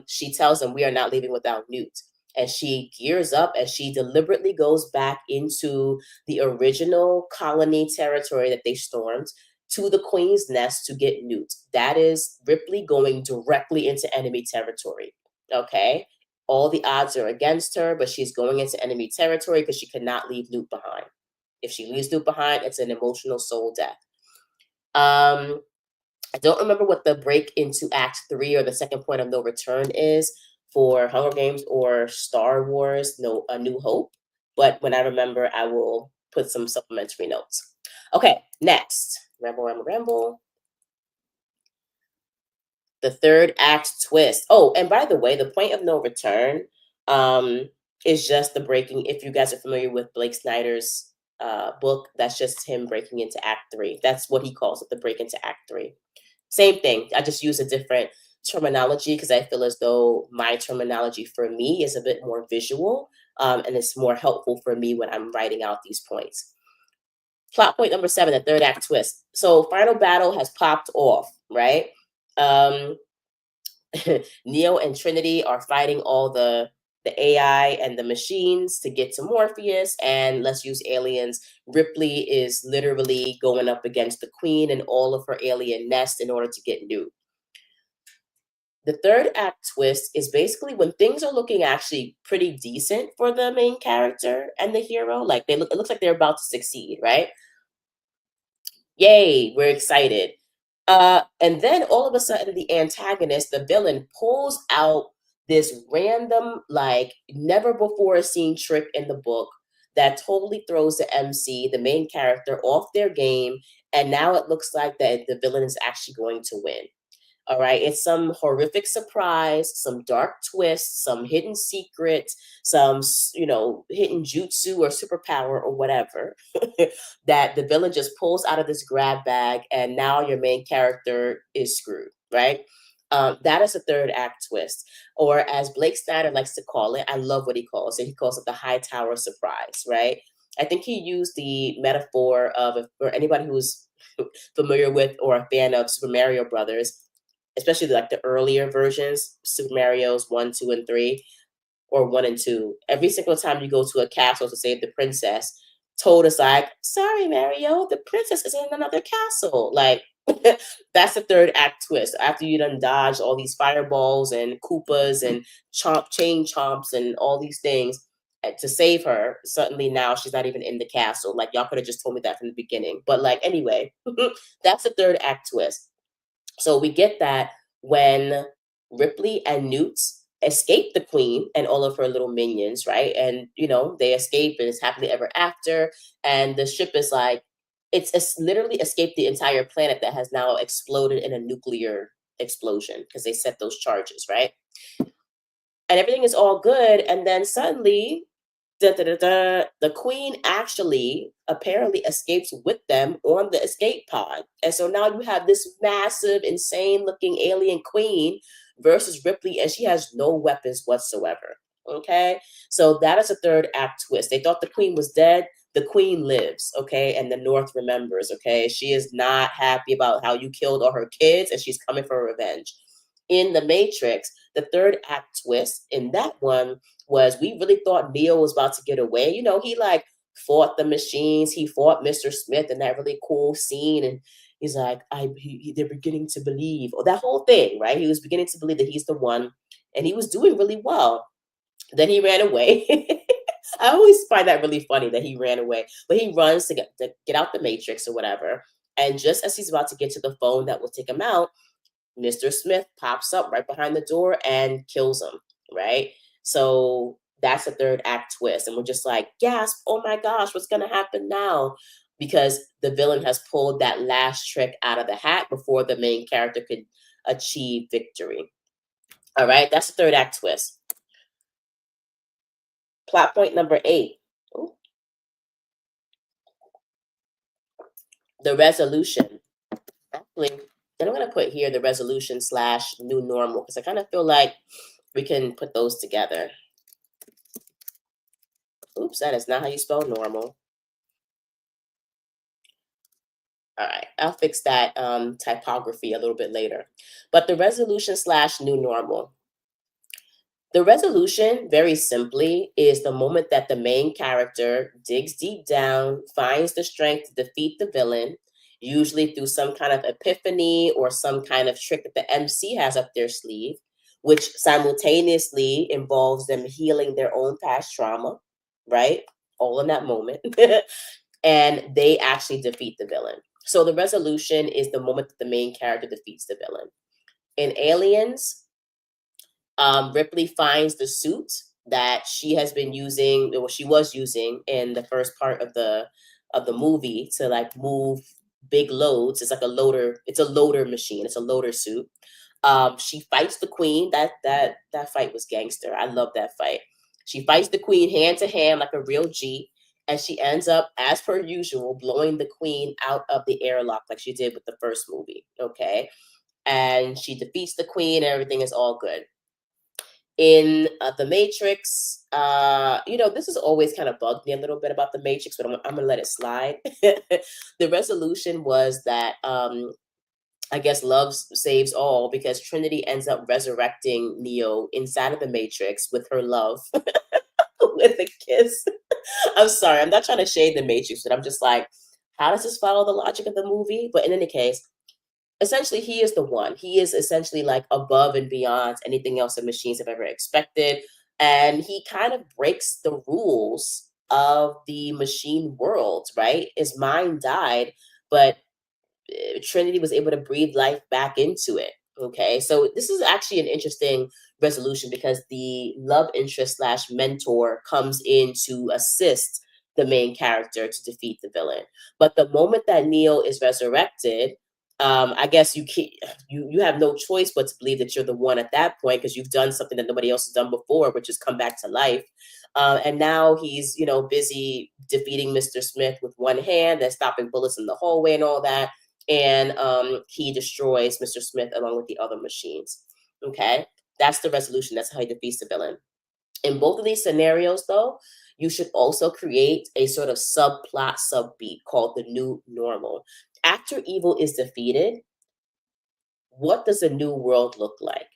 she tells him, we are not leaving without Newt. And she gears up and she deliberately goes back into the original colony territory that they stormed to the Queen's Nest to get Newt. That is Ripley going directly into enemy territory. Okay. All the odds are against her, but she's going into enemy territory because she cannot leave Newt behind. If she leaves Newt behind, it's an emotional soul death. I don't remember what the break into Act 3 or the second point of no return is for Hunger Games or Star Wars, A New Hope. But when I remember, I will put some supplementary notes. Okay, next. Ramble. The third act twist. Oh, and by the way, the point of no return is just the breaking. If you guys are familiar with Blake Snyder's book, that's just him breaking into Act 3. That's what he calls it, the break into Act 3. Same thing. I just use a different terminology because I feel as though my terminology for me is a bit more visual and it's more helpful for me when I'm writing out these points. Plot point number 7, the third act twist. So final battle has popped off, right? Neo and Trinity are fighting all the AI and the machines to get to Morpheus, and let's use aliens. Ripley is literally going up against the Queen and all of her alien nest in order to get Newt. The third act twist is basically when things are looking actually pretty decent for the main character and the hero. Like it looks like they're about to succeed, right? Yay, we're excited. And then all of a sudden, the antagonist, the villain, pulls out this random, like, never before seen trick in the book that totally throws the MC, the main character, off their game. And now it looks like that the villain is actually going to win. All right. It's some horrific surprise, some dark twist, some hidden secret, some, hidden jutsu or superpower or whatever that the villain just pulls out of this grab bag. And now your main character is screwed. Right. That is a third act twist. Or as Blake Snyder likes to call it, I love what he calls it. He calls it the high tower surprise. Right. I think he used the metaphor of, for anybody who's familiar with or a fan of Super Mario Brothers, especially like the earlier versions, Super Mario's 1, 2, and 3, or 1 and 2. Every single time you go to a castle to save the princess, Toad is like, sorry, Mario, the princess is in another castle. Like, that's the third act twist. After you done dodge all these fireballs and Koopas and chain chomps and all these things to save her, suddenly now she's not even in the castle. Like, y'all could have just told me that from the beginning. But, like, anyway, that's the third act twist. So we get that when Ripley and Newt escape the queen and all of her little minions, right? And they escape and it's happily ever after. And the ship is like, it's literally escaped the entire planet that has now exploded in a nuclear explosion because they set those charges, right? And everything is all good. And then suddenly, the queen actually apparently escapes with them on the escape pod. And so now you have this massive, insane looking alien queen versus Ripley, and she has no weapons whatsoever. Okay. So that is a third act twist. They thought the queen was dead. The queen lives. Okay. And the North remembers. Okay. She is not happy about how you killed all her kids, and she's coming for revenge. In The Matrix, the third act twist in that one was we really thought Neo was about to get away. He like fought the machines, he fought Mr. Smith in that really cool scene, and he's like, they're beginning to believe, or that whole thing, right? He was beginning to believe that he's the one, and he was doing really well. Then he ran away. I always find that really funny that he ran away, but he runs to get out the Matrix or whatever. And just as he's about to get to the phone that will take him out, Mr. Smith pops up right behind the door and kills him, right? So that's a third act twist. And we're just like, gasp, oh my gosh, what's going to happen now? Because the villain has pulled that last trick out of the hat before the main character could achieve victory. All right, that's the third act twist. Plot point number 8. Ooh. The resolution. Actually, and I'm going to put here the resolution / new normal because I kind of feel like we can put those together. Oops, that is not how you spell normal. All right, I'll fix that typography a little bit later. But the resolution / new normal. The resolution, very simply, is the moment that the main character digs deep down, finds the strength to defeat the villain, usually through some kind of epiphany or some kind of trick that the MC has up their sleeve, which simultaneously involves them healing their own past trauma, right? All in that moment. And they actually defeat the villain. So the resolution is the moment that the main character defeats the villain. In Aliens, Ripley finds the suit that she has been using, or she was using in the first part of the movie to like move big loads. It's like a loader. It's a loader machine. It's a loader suit. She fights the queen. That fight was gangster. I love that fight. She fights the queen hand to hand like a real G, and she ends up, as per usual, blowing the queen out of the airlock like she did with the first movie. Okay, and she defeats the queen, and everything is all good. In The Matrix, this has always kind of bugged me a little bit about The Matrix, but I'm gonna let it slide. The resolution was that I guess love saves all because Trinity ends up resurrecting Neo inside of the Matrix with her love, with a kiss. I'm sorry, I'm not trying to shade the Matrix, but I'm just like, how does this follow the logic of the movie? But in any case, essentially he is the one. He is essentially like above and beyond anything else the machines have ever expected. And he kind of breaks the rules of the machine world, right? His mind died, but Trinity was able to breathe life back into it. Okay, so this is actually an interesting resolution because the love interest slash mentor comes in to assist the main character to defeat the villain. But the moment that Neo is resurrected, I guess you have no choice but to believe that you're the one at that point because you've done something that nobody else has done before, which is come back to life. And now he's busy defeating Mr. Smith with one hand and stopping bullets in the hallway and all that, and he destroys Mr. Smith along with the other machines. Okay, that's the resolution. That's how he defeats the villain. In both of these scenarios, though, you should also create a sort of subplot, subbeat called the new normal. After evil is defeated, what does a new world look like?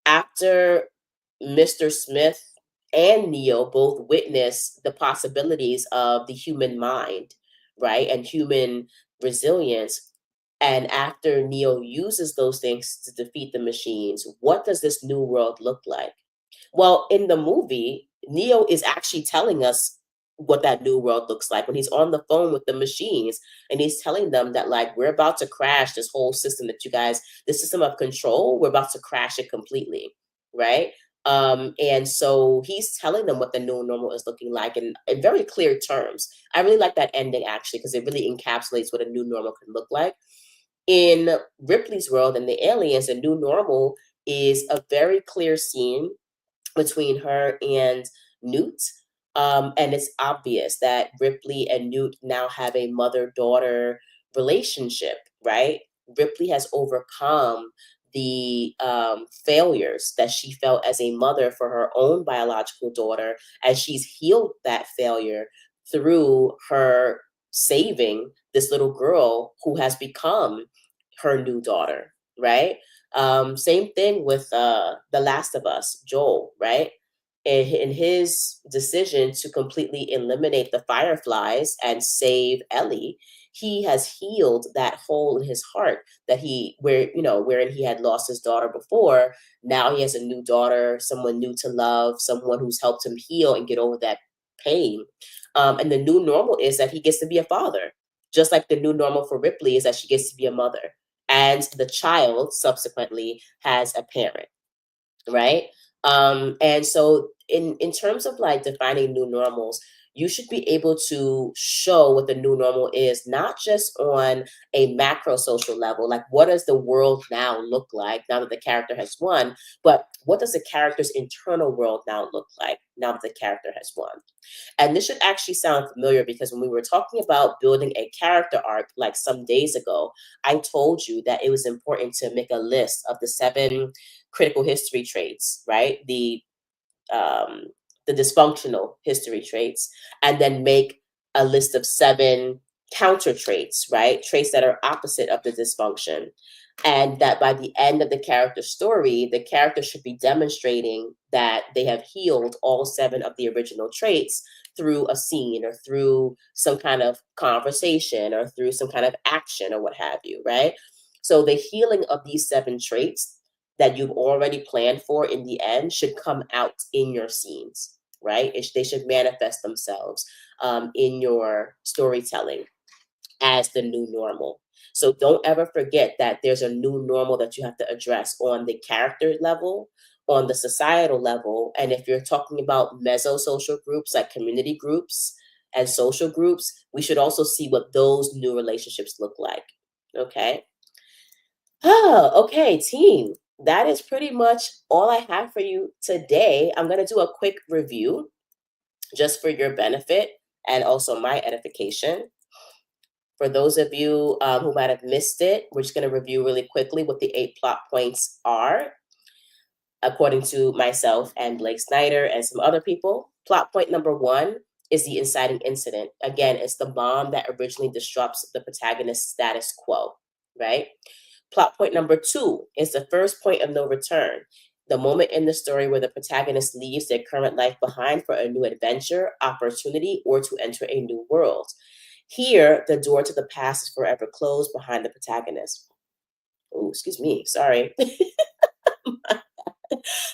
After Mr. Smith and Neo both witness the possibilities of the human mind, right, and human resilience, and after Neo uses those things to defeat the machines, what does this new world look like? Well, in the movie, Neo is actually telling us what that new world looks like when he's on the phone with the machines and he's telling them that, like, we're about to crash this whole system that you guys, the system of control, we're about to crash it completely, right? And so he's telling them what the new normal is looking like in very clear terms. I really like that ending actually because it really encapsulates what a new normal can look like. In Ripley's world and the aliens, a new normal is a very clear scene between her and Newt. And it's obvious that Ripley and Newt now have a mother daughter relationship, right? Ripley has overcome the failures that she felt as a mother for her own biological daughter, as she's healed that failure through her saving this little girl who has become her new daughter, right? Same thing with The Last of Us, Joel, right? In his decision to completely eliminate the fireflies and save Ellie, he has healed that hole in his heart that wherein he had lost his daughter before. Now he has a new daughter, someone new to love, someone who's helped him heal and get over that pain. And the new normal is that he gets to be a father, just like the new normal for Ripley is that she gets to be a mother and the child subsequently has a parent, right? And so in terms of like defining new normals, you should be able to show what the new normal is, not just on a macro social level, like what does the world now look like now that the character has won, but what does the character's internal world now look like now that the character has won? And this should actually sound familiar because when we were talking about building a character arc like some days ago, I told you that it was important to make a list of the 7 critical history traits, right? Um, the dysfunctional history traits, and then make a list of 7 counter traits, right? Traits that are opposite of the dysfunction. And that by the end of the character story, the character should be demonstrating that they have healed all 7 of the original traits through a scene or through some kind of conversation or through some kind of action or what have you, right? So the healing of these 7 traits that you've already planned for in the end should come out in your scenes, right? They should manifest themselves in your storytelling as the new normal. So don't ever forget that there's a new normal that you have to address on the character level, on the societal level. And if you're talking about meso-social groups like community groups and social groups, we should also see what those new relationships look like. Okay. Oh, okay, team. That is pretty much all I have for you today. I'm going to do a quick review just for your benefit and also my edification. For those of you who might have missed it, we're just going to review really quickly what the 8 plot points are, according to myself and Blake Snyder and some other people. Plot point number 1 is the inciting incident. Again, it's the bomb that originally disrupts the protagonist's status quo, right? Plot point number 2 is the first point of no return. The moment in the story where the protagonist leaves their current life behind for a new adventure, opportunity, or to enter a new world. Here, the door to the past is forever closed behind the protagonist. Oh, excuse me. Sorry.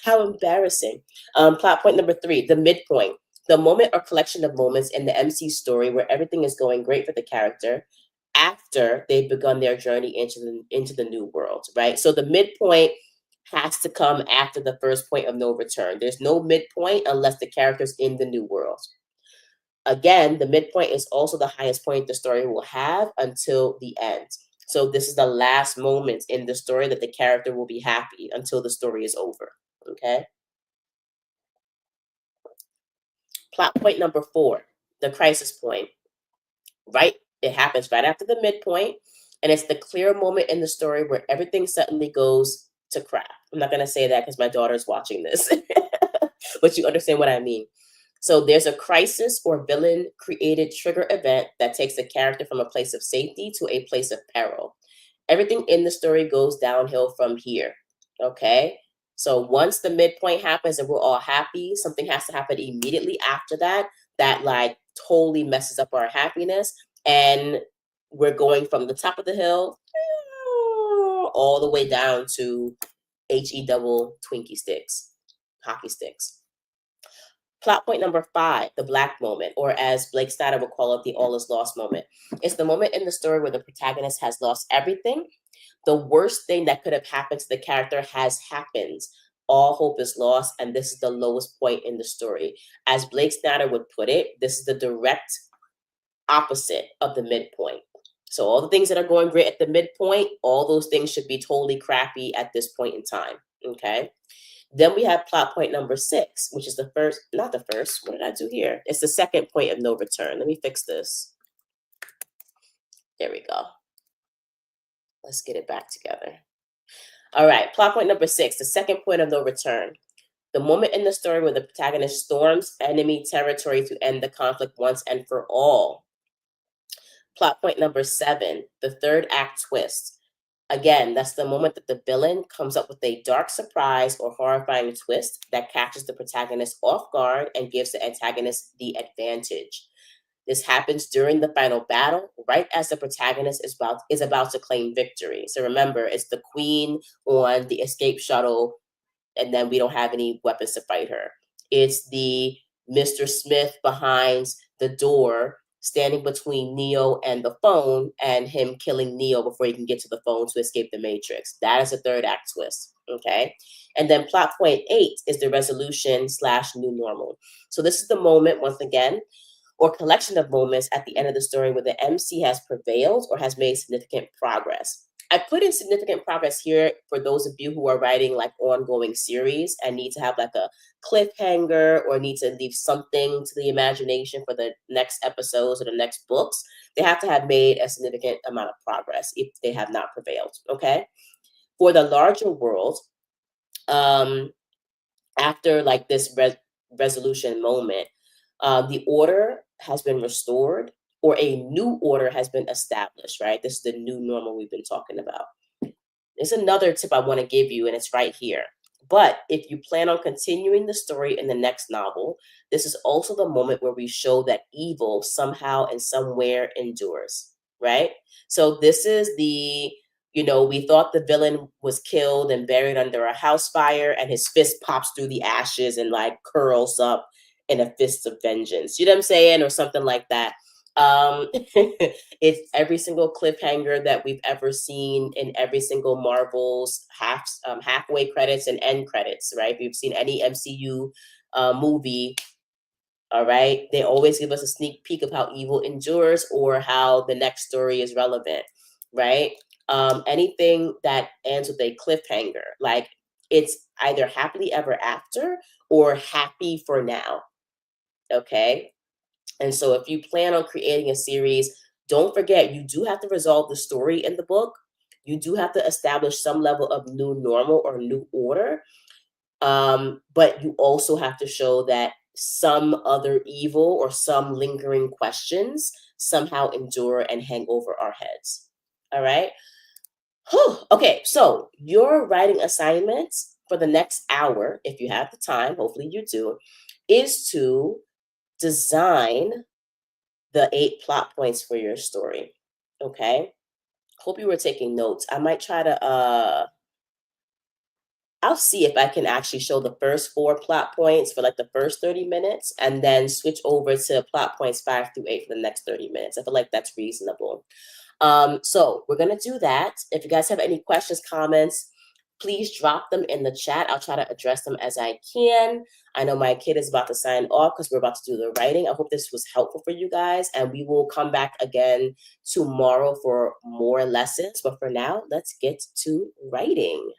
How embarrassing. Plot point number three, the midpoint. The moment or collection of moments in the MC story where everything is going great for the character after they've begun their journey into the new world, right? So the midpoint has to come after the first point of no return. There's no midpoint unless the character's in the new world. Again, the midpoint is also the highest point the story will have until the end. So this is the last moment in the story that the character will be happy until the story is over. Okay. Plot point number four, the crisis point. Right? It happens right after the midpoint, and it's the clear moment in the story where everything suddenly goes to crap. I'm not going to say that because my daughter's watching this, but you understand what I mean. So there's a crisis or villain created trigger event that takes the character from a place of safety to a place of peril. Everything in the story goes downhill from here. Okay. So once the midpoint happens and we're all happy, something has to happen immediately after that that like totally messes up our happiness. And we're going from the top of the hill all the way down to HE double Twinkie sticks, hockey sticks. Plot point number five, the black moment, or as Blake Snyder would call it, the all is lost moment. It's the moment in the story where the protagonist has lost everything. The worst thing that could have happened to the character has happened. All hope is lost, and this is the lowest point in the story. As Blake Snyder would put it, this is the direct opposite of the midpoint. So all the things that are going great at the midpoint, all those things should be totally crappy at this point in time. Okay. Then we have plot point number six, which is the first, not the first. What did I do here? It's the second point of no return. Let me fix this. There we go. Let's get it back together. All right. Plot point number six, the second point of no return. The moment in the story where the protagonist storms enemy territory to end the conflict once and for all. Plot point number seven, the third act twist. Again, that's the moment that the villain comes up with a dark surprise or horrifying twist that catches the protagonist off guard and gives the antagonist the advantage. This happens during the final battle, right as the protagonist is about to claim victory. So remember, it's the queen on the escape shuttle, and then we don't have any weapons to fight her. It's the Mr. Smith behind the door standing between Neo and the phone and him killing Neo before he can get to the phone to escape the Matrix. That is a third act twist. Okay. And then plot point eight is the resolution / new normal. So this is the moment, once again, or collection of moments at the end of the story where the MC has prevailed or has made significant progress. I put in significant progress here for those of you who are writing like ongoing series and need to have like a cliffhanger or need to leave something to the imagination for the next episodes or the next books. They have to have made a significant amount of progress if they have not prevailed. Okay. For the larger world, after like this resolution moment, the order has been restored or a new order has been established, right? This is the new normal we've been talking about. There's another tip I want to give you, and it's right here. But if you plan on continuing the story in the next novel, this is also the moment where we show that evil somehow and somewhere endures, right? So this is the, we thought the villain was killed and buried under a house fire, and his fist pops through the ashes and like curls up in a fist of vengeance. You know what I'm saying? Or something like that. It's every single cliffhanger that we've ever seen in every single Marvel's halfway credits and end credits, right? If you've seen any MCU movie, all right, they always give us a sneak peek of how evil endures or how the next story is relevant, right? Anything that ends with a cliffhanger, like it's either happily ever after or happy for now, okay? And so if you plan on creating a series, don't forget you do have to resolve the story in the book. You do have to establish some level of new normal or new order. But you also have to show that some other evil or some lingering questions somehow endure and hang over our heads. All right. Whew. Okay. So your writing assignments for the next hour, if you have the time, hopefully you do, is to design the 8 plot points for your story. Okay. Hope you were taking notes. I might try to I'll see if I can actually show the first 4 plot points for like the first 30 minutes and then switch over to plot points 5 through 8 for the next 30 minutes. I feel like that's reasonable. So we're going to do that. If you guys have any questions, comments, please drop them in the chat. I'll try to address them as I can. I know my kid is about to sign off because we're about to do the writing. I hope this was helpful for you guys, and we will come back again tomorrow for more lessons. But for now, let's get to writing.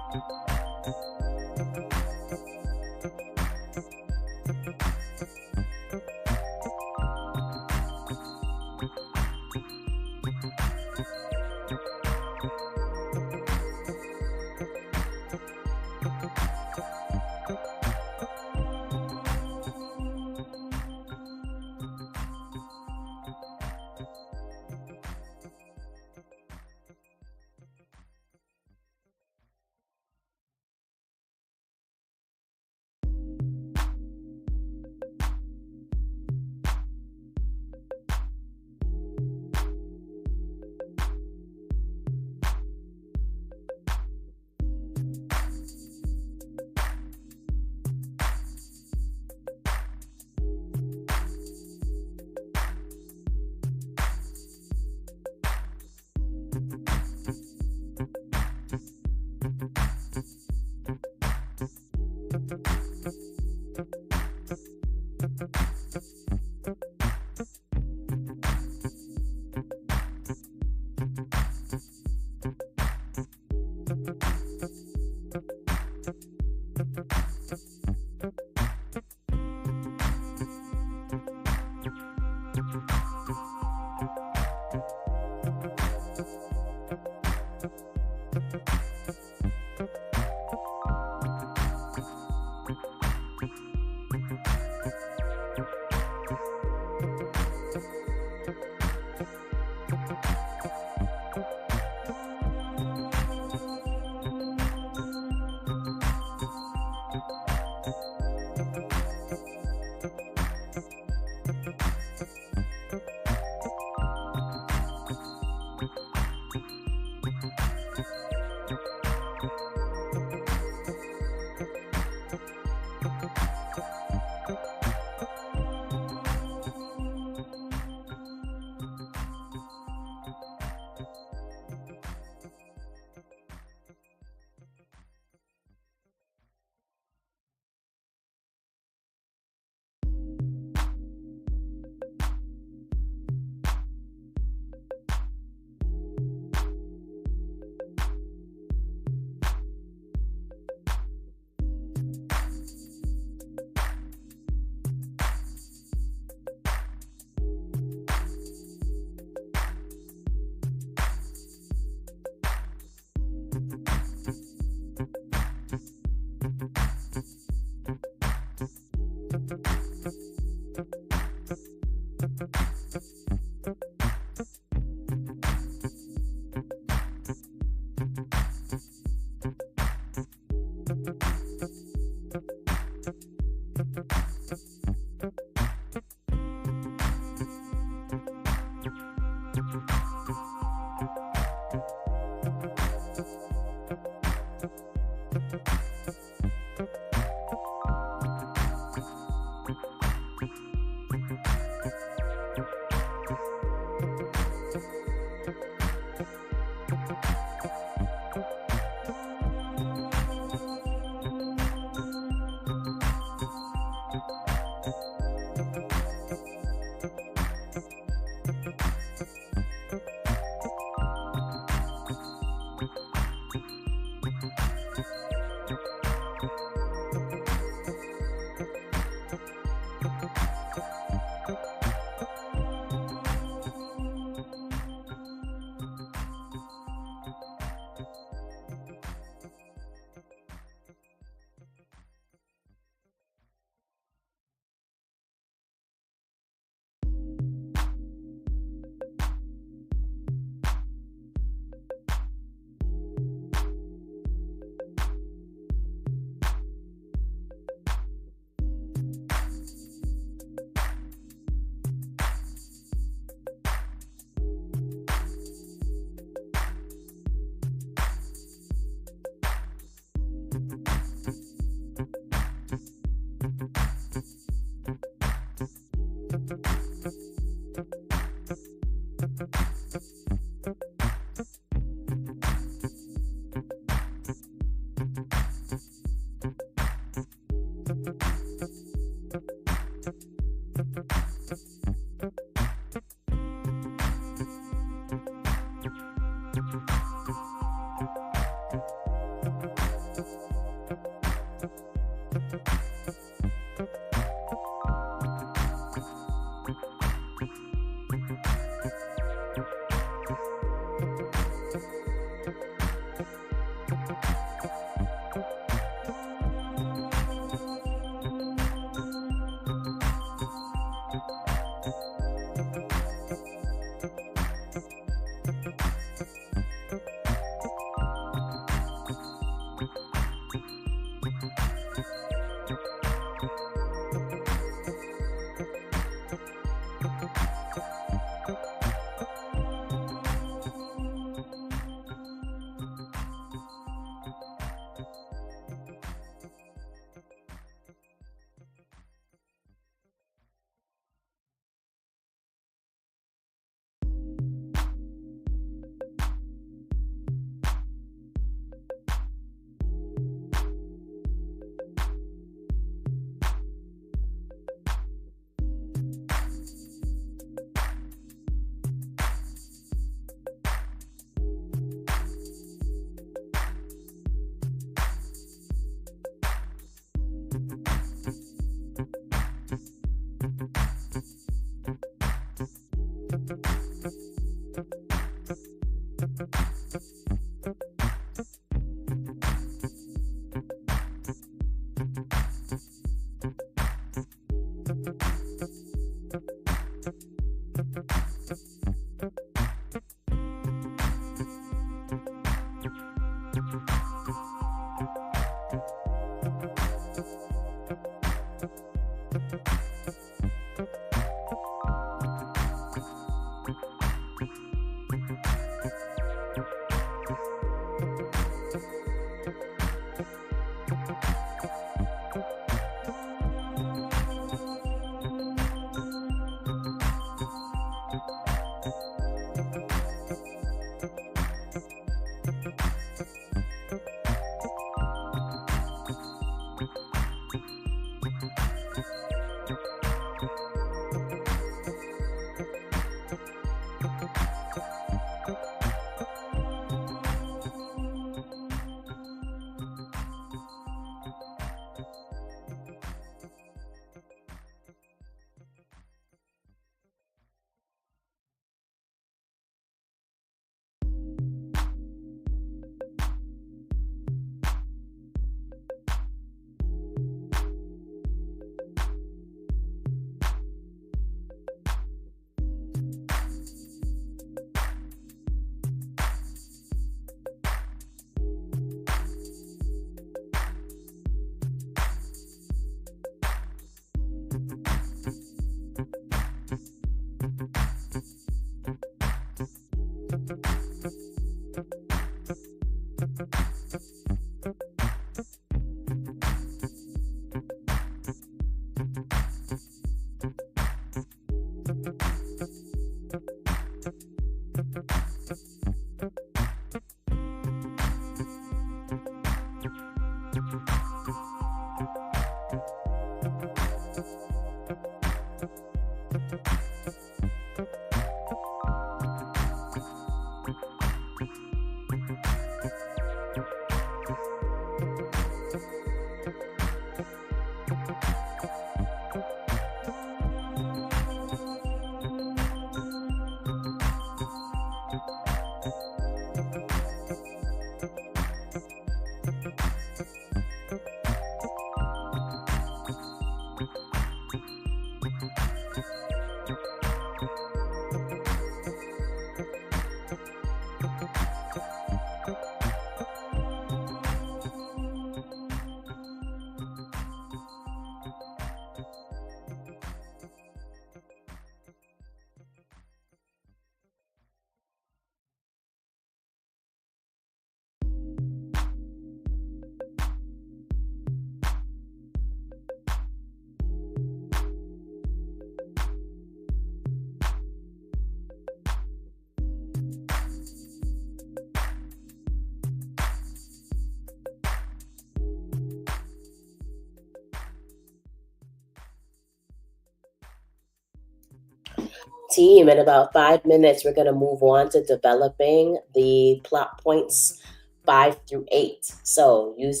Team, in about 5 minutes, we're going to move on to developing the plot points 5 through 8. So use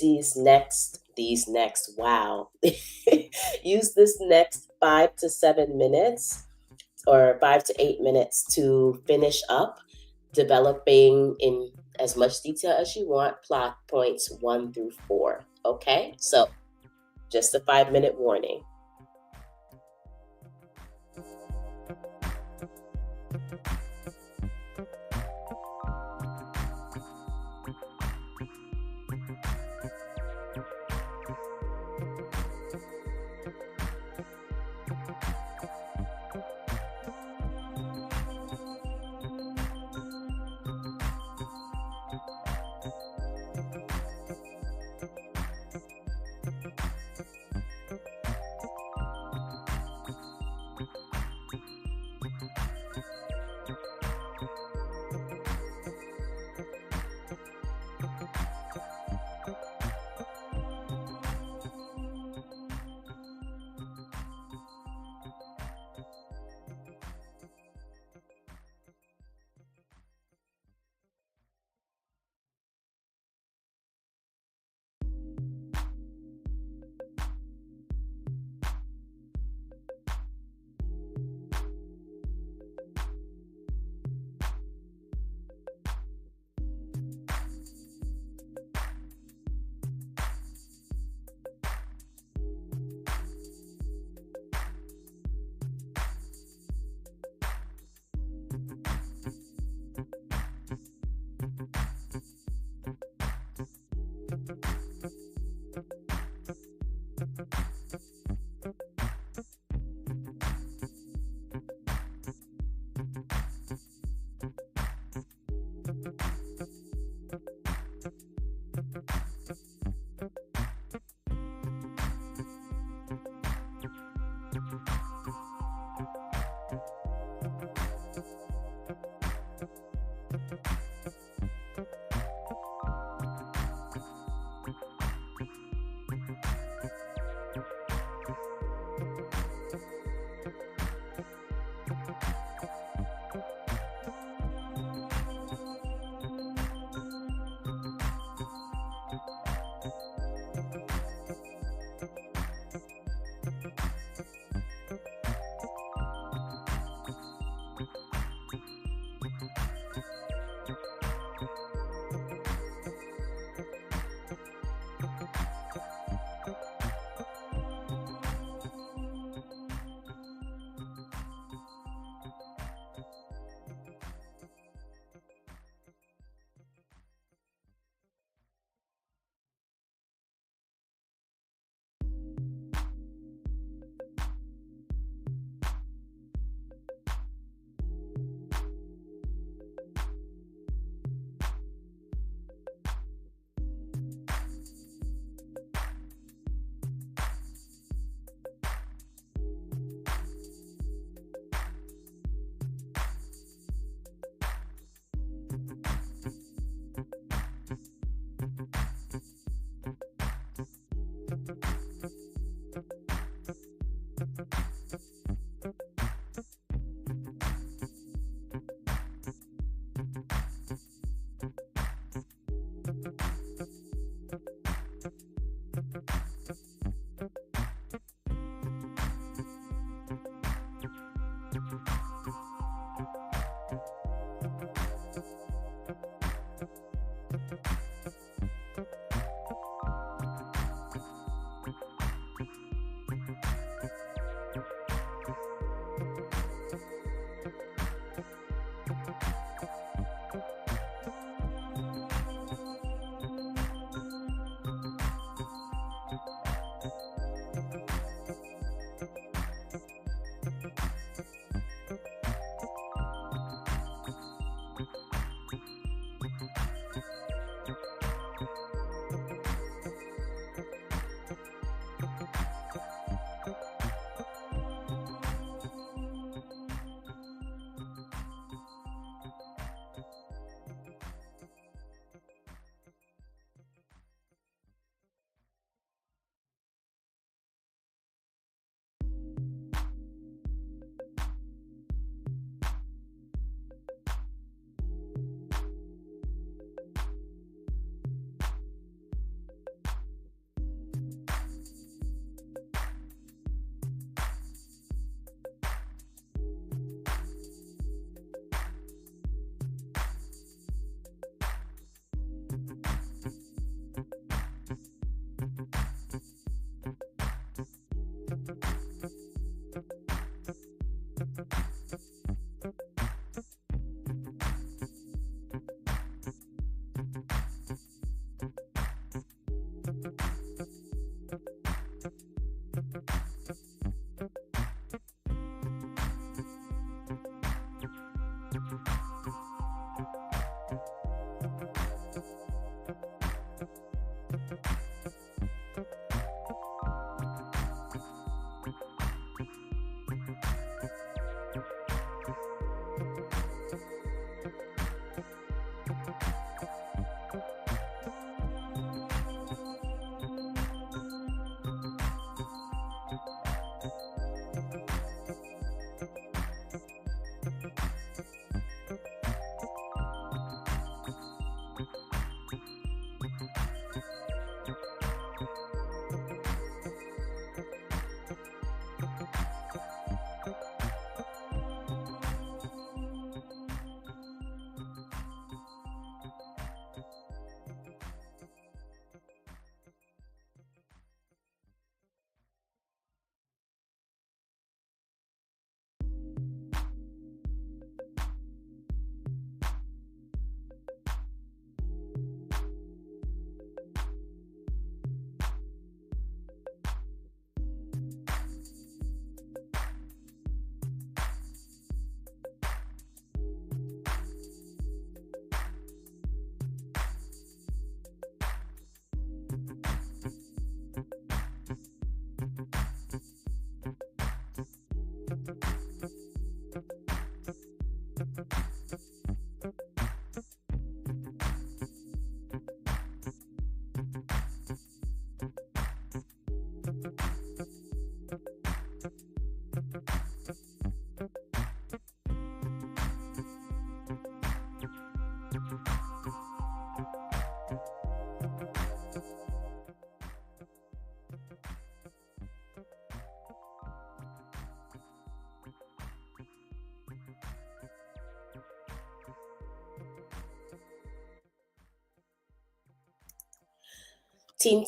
wow. Use this next 5 to 7 minutes or 5 to 8 minutes to finish up developing in as much detail as you want plot points 1 through 4. Okay, so just a 5 minute warning.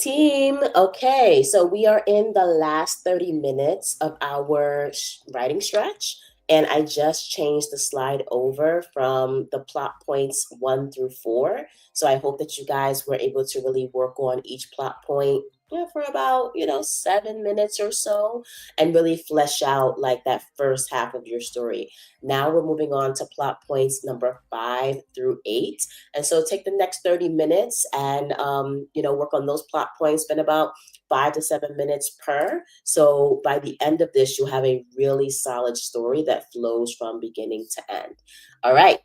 Team. Okay, so we are in the last 30 minutes of our writing stretch, and I just changed the slide over from the plot points 1 through 4. So I hope that you guys were able to really work on each plot point, for about 7 minutes or so, and really flesh out like that first half of your story. Now we're moving on to plot points number 5 through 8. And so take the next 30 minutes and, work on those plot points, spend about 5 to 7 minutes per. So by the end of this, you'll have a really solid story that flows from beginning to end. All right,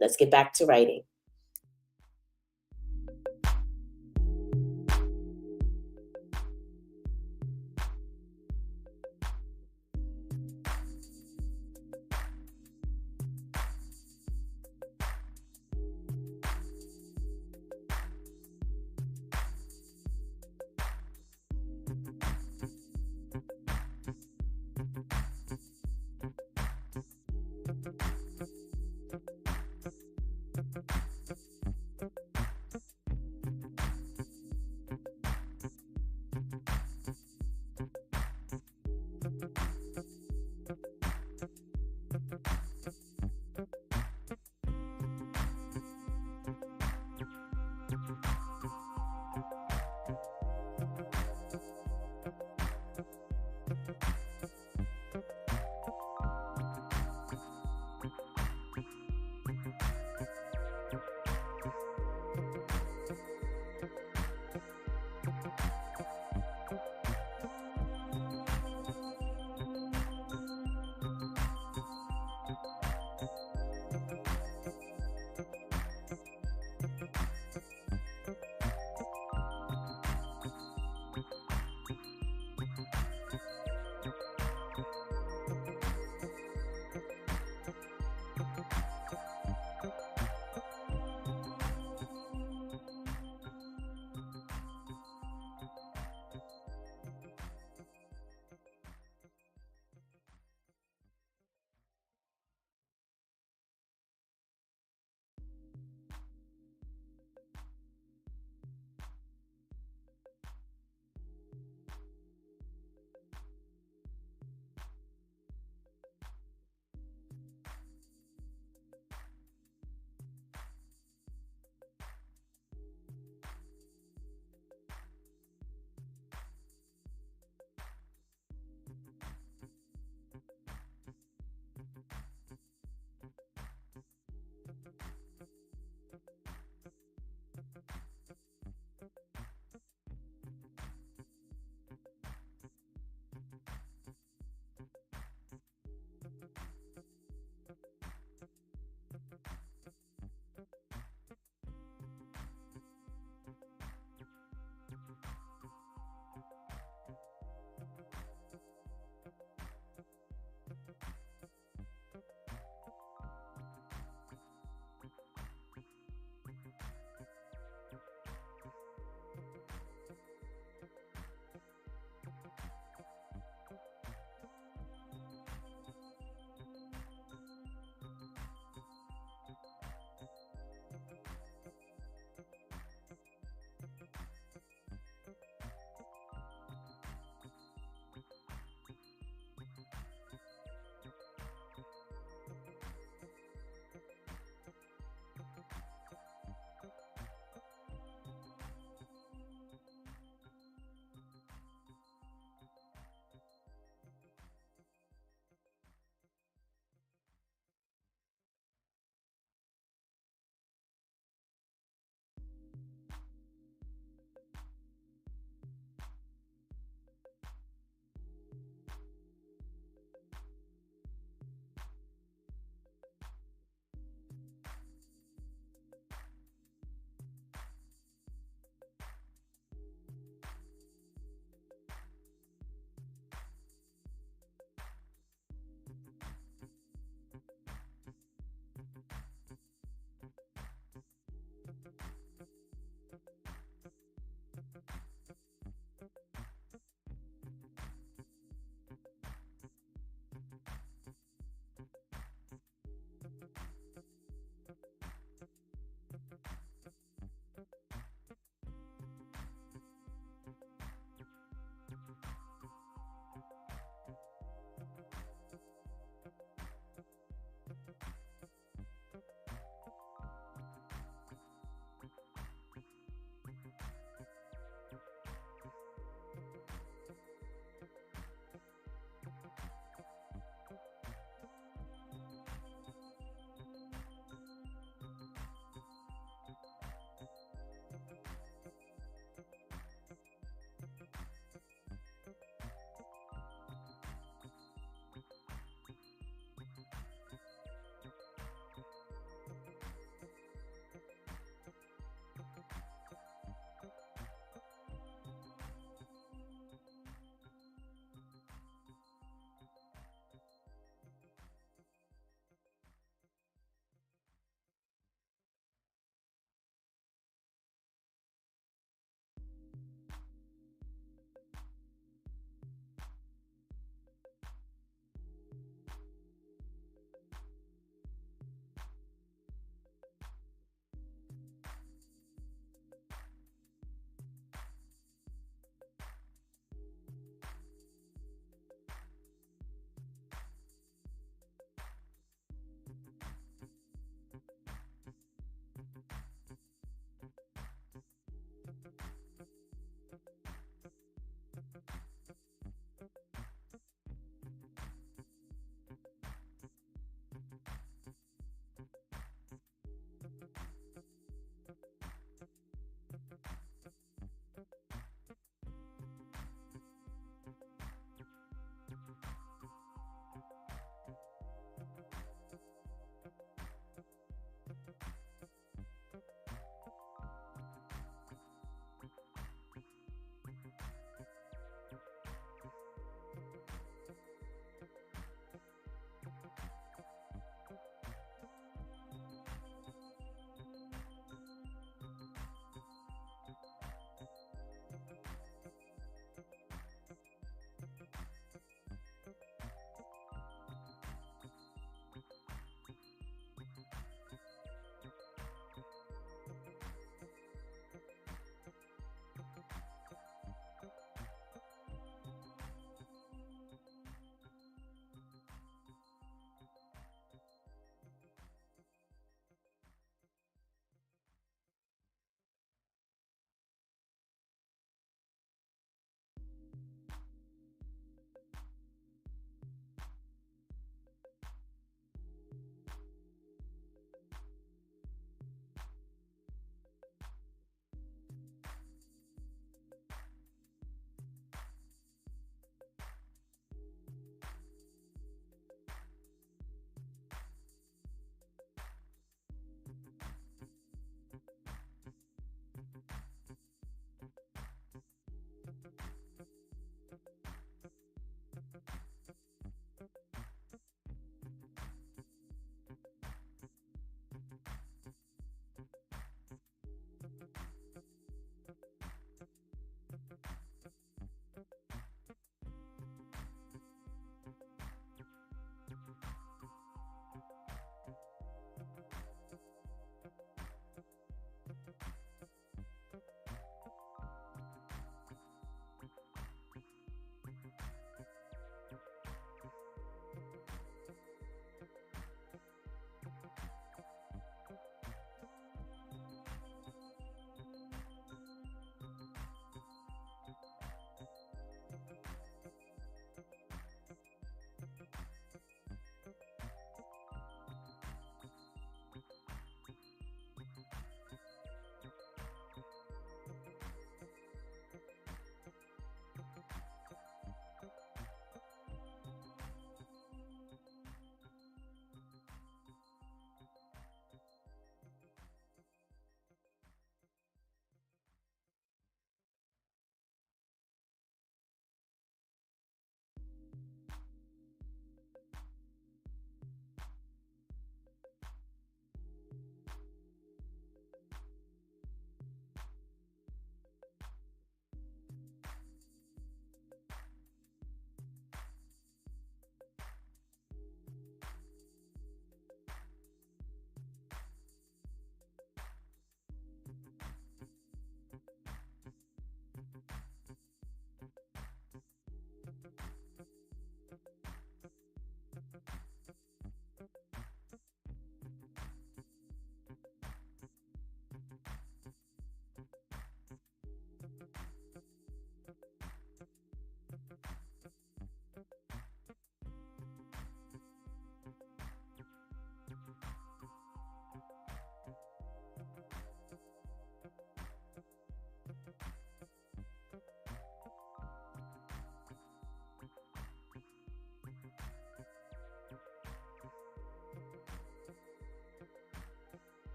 let's get back to writing.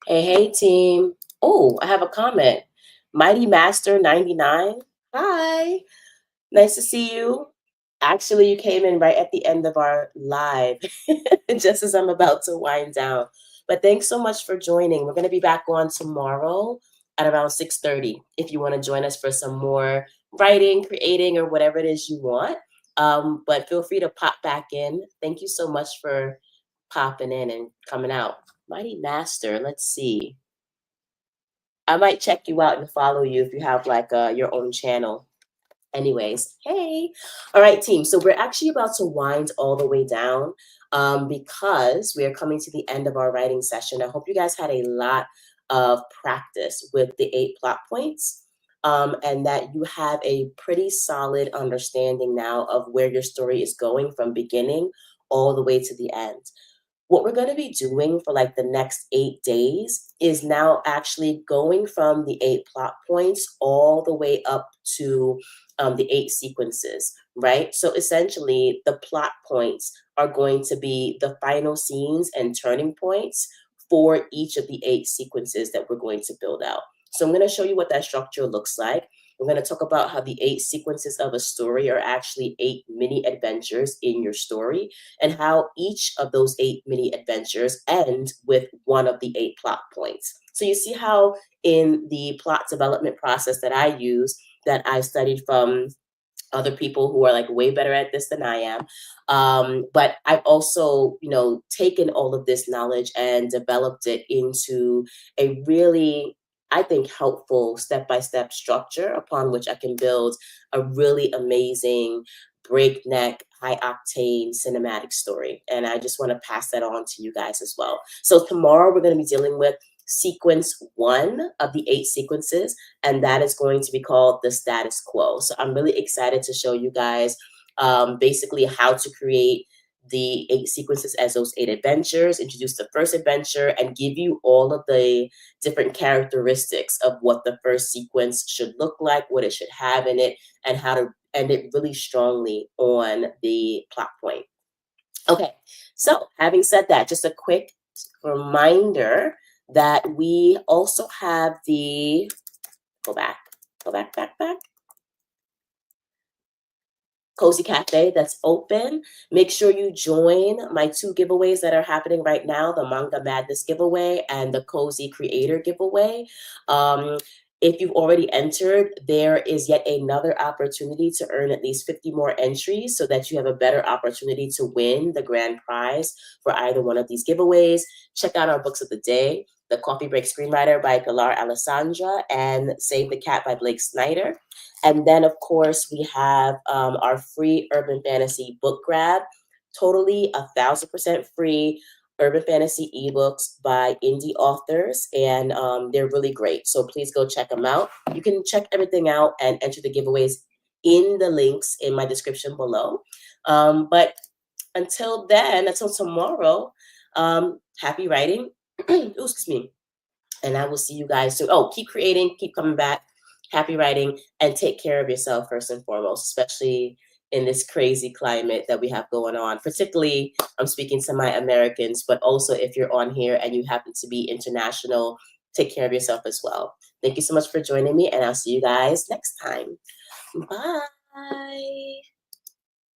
Hey, hey, team. Oh, I have a comment. Mighty Master 99. Hi. Nice to see you. Actually, you came in right at the end of our live, just as I'm about to wind down. But thanks so much for joining. We're going to be back on tomorrow at around 6:30 if you want to join us for some more writing, creating, or whatever it is you want. But feel free to pop back in. Thank you so much for popping in and coming out. Mighty Master, let's see. I might check you out and follow you if you have like your own channel. Anyways, hey. All right, team. So we're actually about to wind all the way down because we are coming to the end of our writing session. I hope you guys had a lot of practice with the 8 plot points and that you have a pretty solid understanding now of where your story is going from beginning all the way to the end. What we're going to be doing for like the next 8 days is now actually going from the 8 plot points all the way up to the 8 sequences, right? So essentially, the plot points are going to be the final scenes and turning points for each of the 8 sequences that we're going to build out. So I'm going to show you what that structure looks like. We're going to talk about how the 8 sequences of a story are actually 8 mini adventures in your story, and how each of those 8 mini adventures end with one of the 8 plot points. So you see how in the plot development process that I use, that I studied from other people who are like way better at this than I am. But I've also, taken all of this knowledge and developed it into a really, I think, helpful step-by-step structure upon which I can build a really amazing breakneck, high octane cinematic story. And I just want to pass that on to you guys as well. So tomorrow we're going to be dealing with sequence 1 of the 8 sequences, and that is going to be called the status quo. So I'm really excited to show you guys basically how to create the 8 sequences as those 8 adventures, introduce the first adventure, and give you all of the different characteristics of what the first sequence should look like, what it should have in it, and how to end it really strongly on the plot point. Okay, so having said that, just a quick reminder that we also have the, go back, back. Cozy Cafe that's open. Make sure you join my 2 giveaways that are happening right now, the Manga Madness giveaway and the Cozy Creator giveaway. If you've already entered, there is yet another opportunity to earn at least 50 more entries so that you have a better opportunity to win the grand prize for either one of these giveaways. Check out our books of the day, The Coffee Break Screenwriter by Pilar Alessandra and Save the Cat by Blake Snyder. And then, of course, we have our free urban fantasy book grab, totally 1,000% free urban fantasy ebooks by indie authors, and they're really great. So please go check them out. You can check everything out and enter the giveaways in the links in my description below. But until then, until tomorrow, happy writing. Ooh, excuse me. And I will see you guys soon. Oh, keep creating, keep coming back. Happy writing, and take care of yourself first and foremost, especially in this crazy climate that we have going on. Particularly, I'm speaking to my Americans, but also if you're on here and you happen to be international, take care of yourself as well. Thank you so much for joining me, and I'll see you guys next time. Bye.